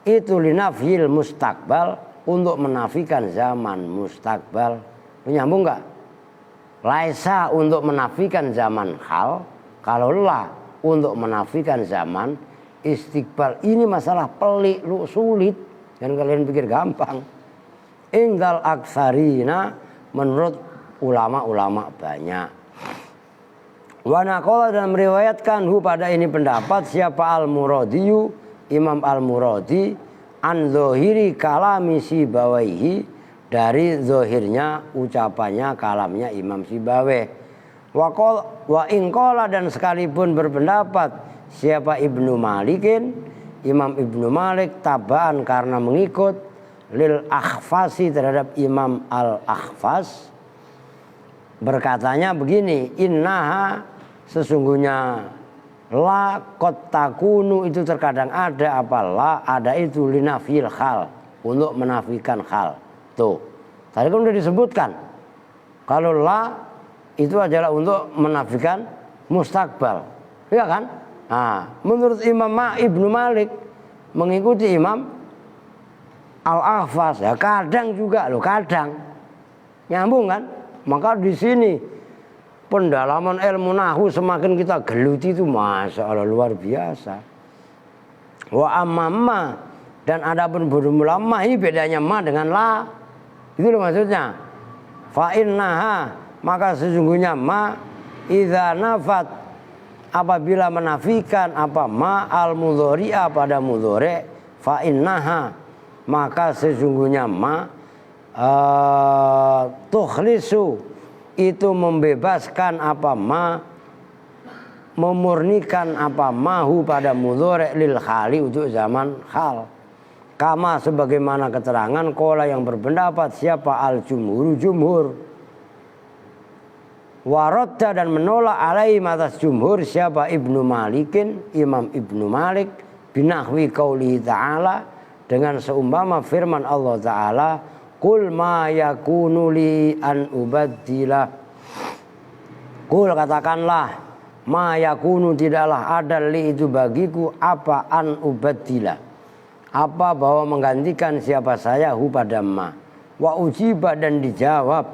itu linafyil mustakbal, untuk menafikan zaman mustakbal. Menyambung gak? Laisa untuk menafikan zaman hal, kalau la untuk menafikan zaman istiqbal. Ini masalah pelik, sulit, dan kalian pikir gampang. Inggal aksarina, menurut ulama-ulama banyak. Wa naqala dan meriwayatkan pada ini pendapat siapa Al-Muradiyu, Imam Al-Muradi an zahiri kalami Sibawaihi, dari zahirnya ucapannya kalamnya Imam Sibawai. Wa inqala dan sekalipun berpendapat siapa Ibnu Malikin, Imam Ibnu Malik tabaan karena mengikut lil Akhfasi terhadap Imam Al-Akhfas, berkatanya begini, innaha sesungguhnya la qad takunu itu terkadang ada, apa la ada itu linafil hal, untuk menafikan hal. Tuh tadi kan sudah disebutkan kalau la itu adalah untuk menafikan mustakbal, ya kan? Nah, menurut Imam Ibnu Malik mengikuti Imam Al-Akhfas, ya kadang juga loh, kadang nyambung kan? Maka di sini pendalaman ilmu nahwu semakin kita geluti itu masya Allah luar biasa. Wa amma dan adapun bermula ma, ini bedanya ma dengan la, itu loh maksudnya. Fa innaha maka sesungguhnya ma idza nafat apabila menafikan apa ma al mudhari'a pada mudhari, fa innaha maka sesungguhnya ma tukhlisu itu membebaskan apa ma, memurnikan apa mahu pada mudhari lil khali untuk zaman khal. Kama sebagaimana keterangan kola yang berpendapat siapa al jumhur waradda dan menolak alaihim atas jumhur siapa Ibnu Malikin, Imam Ibnu Malik binahwi qaulihi ta'ala, dengan seumpama firman Allah Ta'ala, Qul ma yakunu li an ubaddila. Qul katakanlah, ma yakunu tidaklah ada li itu bagiku apa an ubaddila, apa bahwa menggantikan siapa saya hu pada ma. Wa ujiba dan dijawab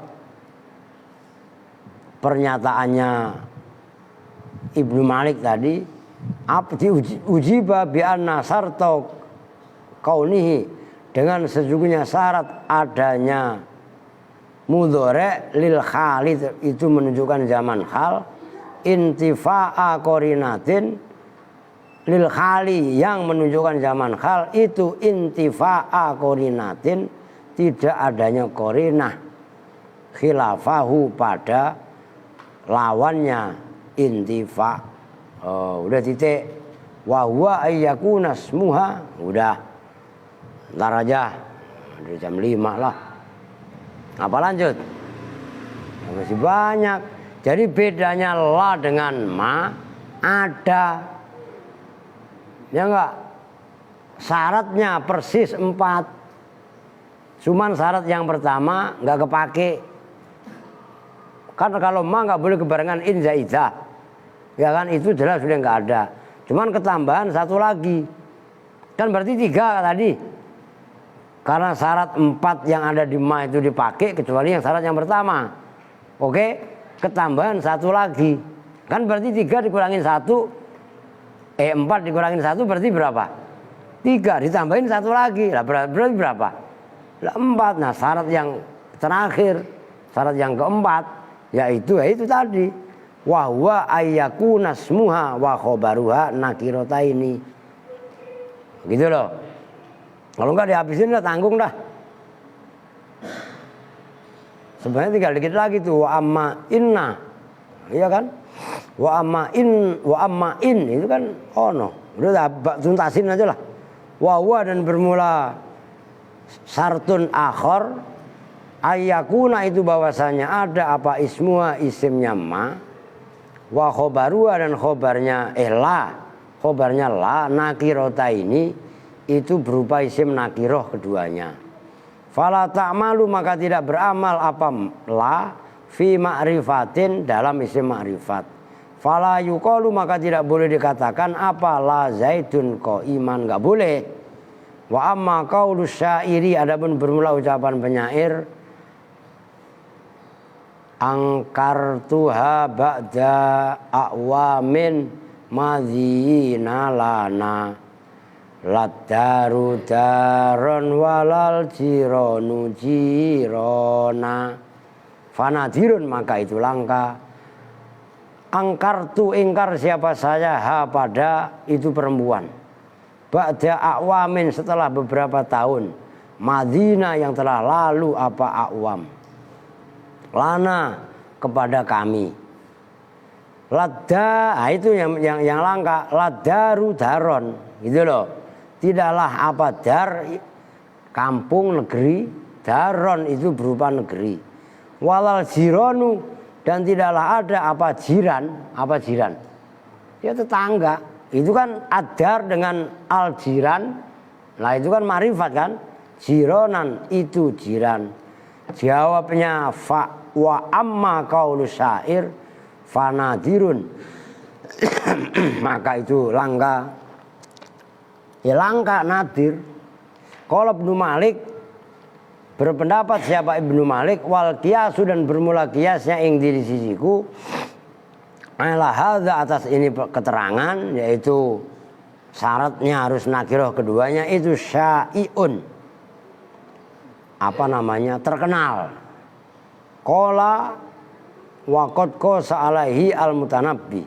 pernyataannya Ibnu Malik tadi, ujiba bi anna sarta kaunihi, dengan sesungguhnya syarat adanya mudhari lil khali itu menunjukkan zaman khal, intifa'a qorinatin lil khali yang menunjukkan zaman khal itu intifa'a qorinatin tidak adanya qorinah khilafahu pada lawannya intifa. Udah titik. Wa huwa ayyakuna ismuha, udah ntar aja dari jam 5 lah. Apa lanjut? Masih banyak. Jadi bedanya la dengan ma ada, ya enggak? Syaratnya persis 4. Cuman syarat yang pertama enggak kepake. Karena kalau ma enggak boleh kebarengan in zaidah, ya kan, itu jelas sudah enggak ada. Cuman ketambahan satu lagi, kan berarti 3 tadi. Karena syarat 4 yang ada di ma itu dipakai kecuali yang syarat yang pertama. Oke, ketambahan satu lagi. Kan berarti 3 dikurangin 1, 4 dikurangin 1 berarti berapa? 3, ditambahin satu lagi. Lah berarti berapa? Lah 4. Nah, syarat yang terakhir, syarat yang keempat yaitu tadi. Wa huwa ayyakuna ismuha wa khabaruha nakirataini. Gitu loh. Kalau enggak dihabisin udah tanggung dah. Sebenarnya tinggal dikit lagi tuh, wa amma inna. Iya kan? Wa amma in itu kan udah tuntasin aja lah. Wa huwa dan bermula syartun akhor ayyakuna itu bahwasanya ada apa ismuha isimnya ma, wa khobaruha dan khobarnya la, khobarnya la nakirota ini itu berupa isim nakiroh keduanya. Fala ta'malu maka tidak beramal apa la fi ma'rifatin dalam isim ma'rifat. Fala yuqalu maka tidak boleh dikatakan apa la zaidun qaiman, enggak boleh. Wa amma qaulus syairi adapun bermula ucapan penyair, angkartuha ba'da awamin madhina lana ladaru daron walal jironu jirona. Fanadirun maka itu langka. Angkartu ingkar siapa saya ha pada itu perempuan. Ba'da a'wamin setelah beberapa tahun. Madinah yang telah lalu apa a'wam. Lana kepada kami. Ladda, nah itu yang langka. Ladaru daron, gitu loh. Tidaklah apa dar kampung negeri, daron itu berupa negeri. Walal jironu dan tidaklah ada apa jiran, ya tetangga. Itu kan adar dengan al jiran, nah itu kan marifat kan. Jironan itu jiran. Jawabnya fa wa amma qaulu syair fanadirun. Maka itu langka. Ya langka nadir. Qala Ibnu Malik berpendapat siapa Ibnu Malik wal qiyasu dan bermula kiasnya ing di sisiku ala hadza atas ini keterangan yaitu syaratnya harus nakirah keduanya itu syai'un apa namanya terkenal qala wa qad qasa alaihi al mutanabbi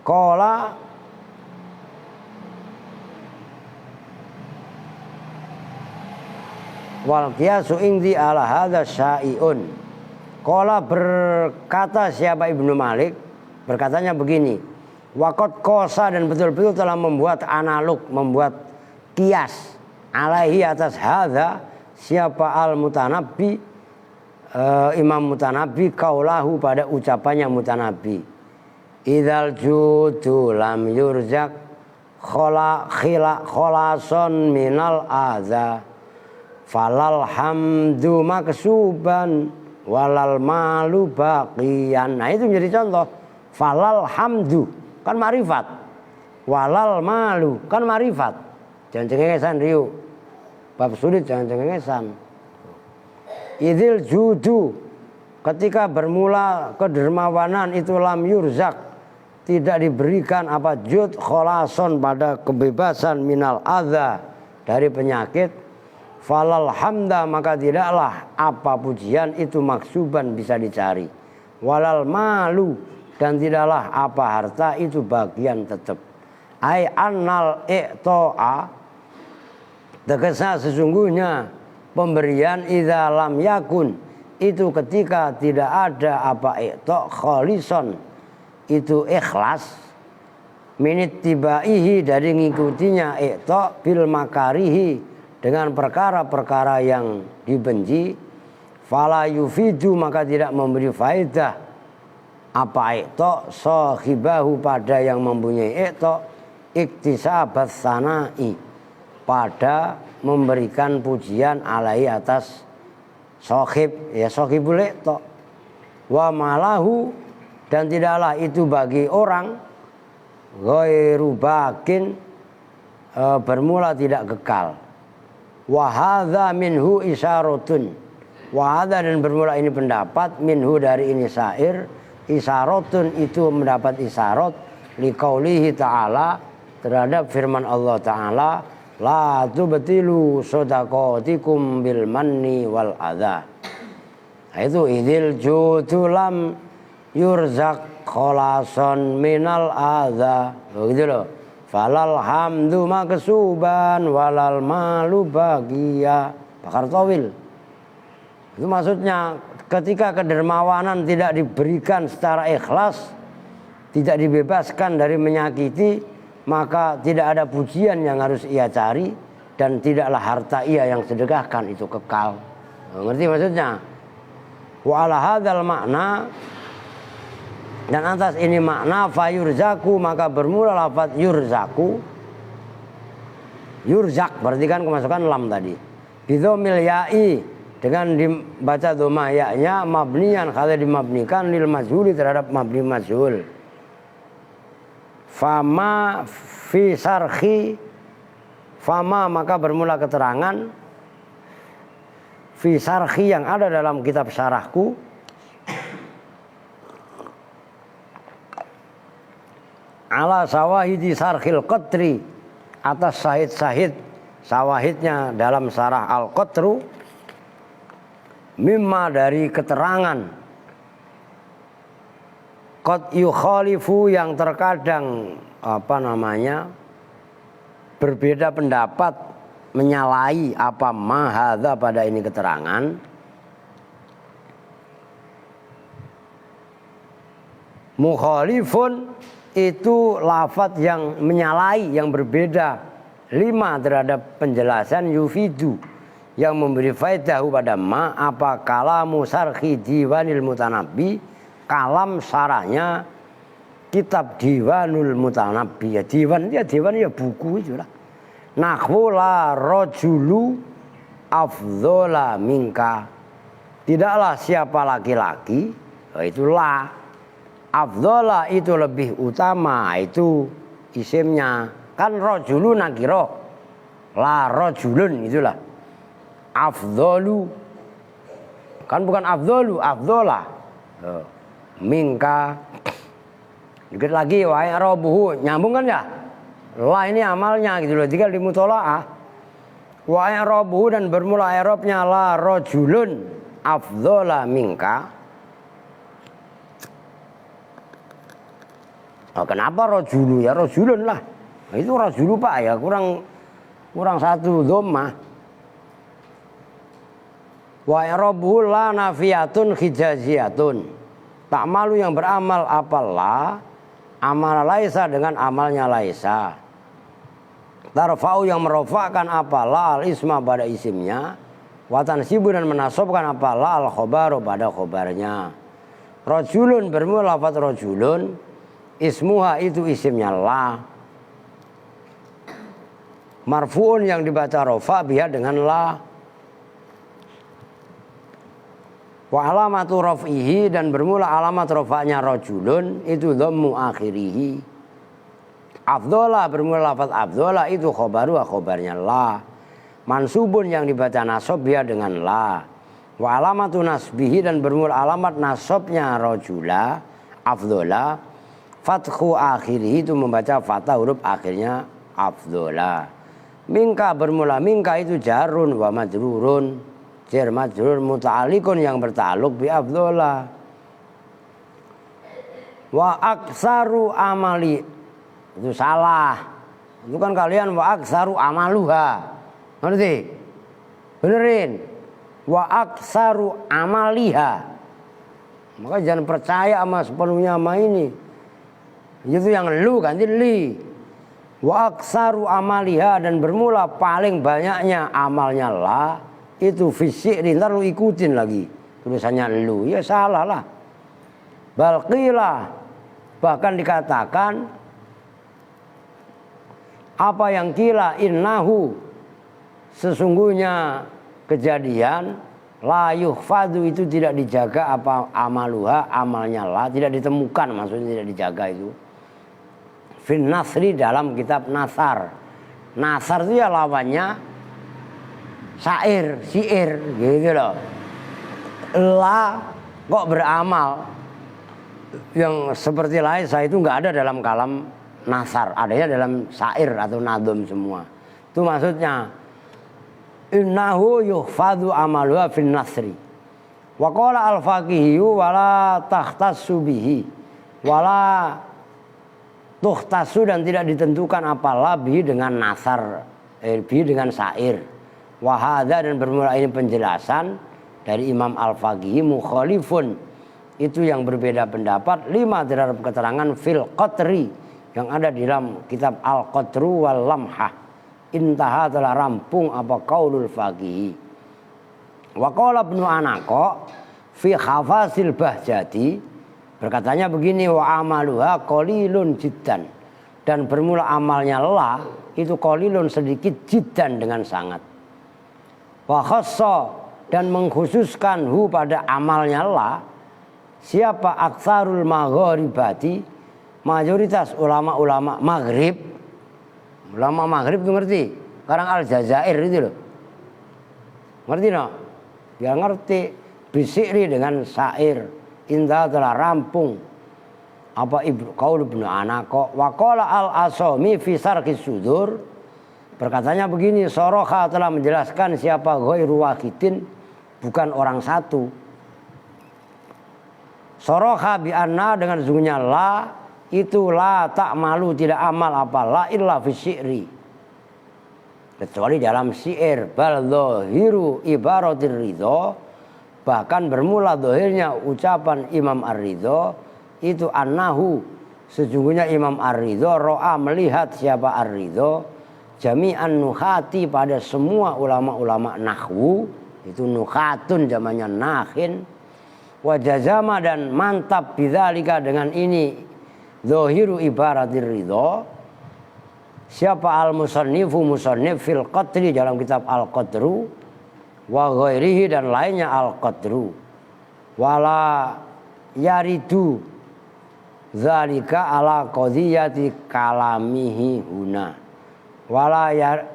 qala wal qiyasu indi ala hadza syai'un. Qala berkata siapa Ibnu Malik, berkatanya begini. Waqad qasa dan betul-betul telah membuat analog, membuat kias alaihi atas hadza siapa al mutanabbi Imam Mutanabbi kaulahu pada ucapannya Mutanabbi. Idzal judu lam yurzak kholason minal adza falal hamdu maksuban walal malu baqiyan. Nah itu menjadi contoh. Falal hamdu kan marifat, walal malu kan marifat. Jangan cengengesan Rio, bab sulit jangan cengengesan. Idil judu ketika bermula kedermawanan itu lam yurzak tidak diberikan apa jud kholason pada kebebasan minal adza dari penyakit. Falal hamda maka tidaklah apa pujian itu maksuban bisa dicari. Walal malu dan tidaklah apa harta itu bagian tetap. Ai annal i'to'a tegasnya sesungguhnya pemberian idza lam yakun itu ketika tidak ada apa i'to' kholison itu ikhlas minit tibaihi dari ngikutinya i'to' bil makarihi dengan perkara-perkara yang dibenci fala yufidu maka tidak memberi faedah apa itu sahibahu pada yang mempunyai itu iktisabat sanai pada memberikan pujian alaihi atas sahib ya sahibul itu wa malahu dan tidaklah itu bagi orang ghairu bakin bermula tidak kekal. Wahadha minhu isyaratun. Wahadha dan bermula ini pendapat minhu dari ini syair. Isyaratun itu mendapat isyarat liqaulihi ta'ala terhadap firman Allah Ta'ala la tubtilu shadaqatikum bil manni wal adha. Nah, itu idil judulam yurzak kholason minal adha. Begitu loh. Falal hamdu maksuban walal malu bagia bakar tawil. Itu maksudnya ketika kedermawanan tidak diberikan secara ikhlas, tidak dibebaskan dari menyakiti, maka tidak ada pujian yang harus ia cari dan tidaklah harta ia yang sedekahkan itu kekal. Ngerti maksudnya? Wa ala hadzal makna dan atas ini makna fayurzaku maka bermula lafaz yurzaku. Yurzak berarti kan kemasukan lam tadi. Bidzomil ya'i dengan dibaca dhamma ya-nya mabniyan kalau dimabnikan lil majhuli terhadap mabni majhul. Fama fi sarhi fama maka bermula keterangan fi sarhi yang ada dalam kitab syarahku ala sawahidi sarhil qatri atas sahid-sahid sawahidnya dalam syarah al-qatru mimma dari keterangan qad yukhalifu yang terkadang berbeda pendapat, menyalahi apa mahadha pada ini keterangan. Mukhalifun itu lafadz yang menyalahi, yang berbeda. 5 terhadap penjelasan yufidu yang memberi faedah pada ma apa kalamu sarhi diwanil mutanabbi, kalam sarahnya kitab diwanul mutanabbi. Ya diwan ya buku itu lah. Nahwu la rajulu afdhola minka, tidaklah siapa laki-laki, itu la. Afdhola itu lebih utama, itu isimnya. Kan rajulu nakiro, la rajulun itulah. Afdholu kan bukan afdholu, afdhola. Minka. Dikit lagi wa i'rabuhu, nyambung kan ya? La ini amalnya gitu loh, tinggal dimutola'ah. Wa i'rabuhu dan bermula i'rabnya la rajulun afdhola minka. Oh, kenapa rajulu? Ya rajulun lah. Nah, itu rajulu Pak ya, kurang satu dhammah. Wa i'rabuhu la nafiyatun hijaziyatun. Tak malu yang beramal apalah amal laisa dengan amalnya laisa. Tarfa'u yang merofakkan apalah al isma pada isimnya. Wa tansibu dan menasobkan apalah al khobaru pada khobarnya. Rajulun bermula lafaz rajulun. Ismuha itu isimnya la. Marfu'un yang dibaca rofa biha dengan la. Wa alamatu raf'ihi dan bermula alamat rofa'nya rajulun itu dhammu akhirihi. Afdhola bermula lafaz afdhola itu khobarnya la. Mansubun yang dibaca nasob biha dengan la. Wa alamatu nasbihi dan bermula alamat nasobnya rajula afdhola. Fathu akhirih itu membaca fathah huruf akhirnya afdhola. Minka bermula minka itu jarun wa majrurun. Jar majrur muta'alikun yang bertaluk bi afdhola. Wa aksaru amali itu salah. Itu kan kalian wa aksaru amaluha. Ngerti? Benerin. Wa aksaru amaliha. Maka jangan percaya sama sepenuhnya sama ini. Itu yang lu ganti li. Wa aksaru amaliha dan bermula paling banyaknya amalnya la. Itu fisik ntar lu ikutin lagi tulisannya lu, ya salah lah. Balqilah bahkan dikatakan apa yang kila innahu sesungguhnya kejadian la yuhfadu itu tidak dijaga apa amaluha amalnya la, tidak ditemukan, maksudnya tidak dijaga itu. Fin nasri dalam kitab nasar. Nasar itu ya lawannya syair, syair gitu loh. La kok beramal yang seperti laisa itu nggak ada dalam kalam nasar, adanya dalam syair atau nadom semua. Itu maksudnya innahu yuhfadu amaluha fin nasri. Wa qala al-faqihu wala takhtassu bihi wala tuhtasu dan tidak ditentukan apalah bi dengan nasar, bi dengan syair. Wahada dan bermula ini penjelasan dari Imam Al-Faqihi mukhalifun itu yang berbeda pendapat 5 terhadap keterangan fil qatri yang ada di dalam kitab Al-Qatru wal Lamhah. Intaha telah rampung apa qaulul faqihi. Wa qala Ibnu Anaqa fi khafasil bahjati berkatanya begini wa amaluha qalilun jiddan dan bermula amalnya la itu qalilun sedikit jiddan dengan sangat. Wa khassa dan mengkhususkan hu pada amalnya la siapa aktsarul maghribati mayoritas ulama-ulama maghrib. Ulama maghrib itu ngerti sekarang Aljazair itu loh, ngerti no? Biar ngerti bisikri dengan syair. Indah telah rampung apa qaul Ibnu Anaqa wa qala al-Asami fi sarqis sudur berkatanya begini soroha telah menjelaskan siapa ghairu wahidin bukan orang satu. Soroha bi anna dengan sesungguhnya la itu la tak malu tidak amal apa la illa fi syi'ri kecuali dalam syair bal dhahiru ibaratir ridho bahkan bermula dohirnya ucapan Imam Ar-Ridho itu annahu sesungguhnya Imam Ar-Ridho ro'a melihat siapa Ar-Ridho jami'an nuhati pada semua ulama-ulama nahwu itu nuhatun zamannya nakhin wajazama dan mantap bidzalika dengan ini zahiru ibaratir ridho siapa al-musannifu musannif fil qadri dalam kitab al-qadru wa ghairihi dan lainnya al-qadru wala yaridu zalika ala qadiyati kalamihi huna wala yar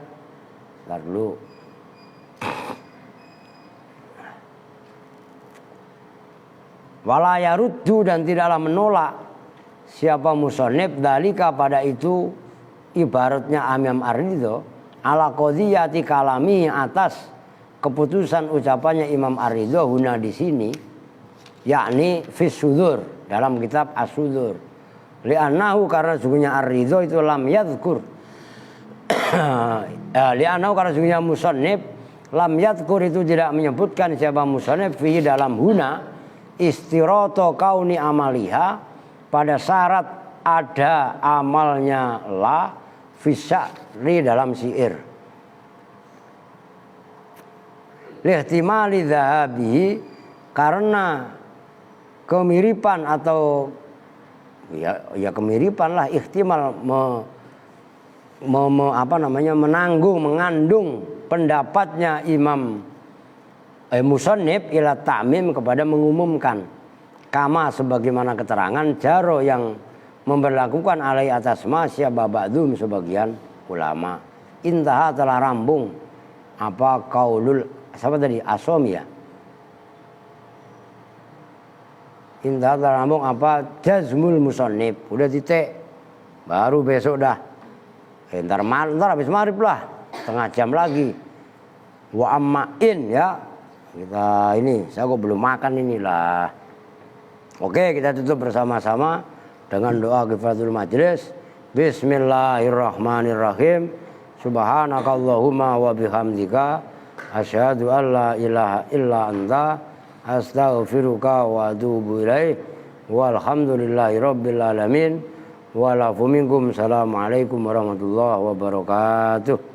dulu wala yaruddu dan tidaklah menolak siapa musannif dalika pada itu ibaratnya Imam Ar-Ridho ala qadiyati kalami atas keputusan ucapannya Imam Ar-Ridho huna di sini yakni fis sudur dalam kitab as-sudur li'annahu karena sesungguhnya Ar-Ridho itu lam yadhkur li'annahu karena sesungguhnya musannif lam yadhkur itu tidak menyebutkan siapa musannif fi dalam huna istiroto kauni amaliha pada syarat ada amalnya la fisya'ri dalam syair lihtimali dhahabihi karena kemiripan atau ya kemiripan lah ihtimal mengandung pendapatnya Imam musannif ila ta'mim kepada mengumumkan kama sebagaimana keterangan jaro yang memberlakukan alai atas masya ba'dhum sebagian ulama intaha telah rambung apa qaulul siapa tadi Asom ya intaha telah rambung apa jazmul musannif udah titik baru besok dah ntar habis maghrib lah setengah jam lagi wa ammain ya kita ini saya kok belum makan inilah. Oke kita tutup bersama-sama dengan doa kifaratul majlis. Bismillahirrahmanirrahim. Subhanakallahumma wa bihamdika asyhadu an la ilaha illa anta astaghfiruka wa atubu ilaik. Walhamdulillahirabbil alamin. Wa lakum minkum. Assalamualaikum warahmatullahi wabarakatuh.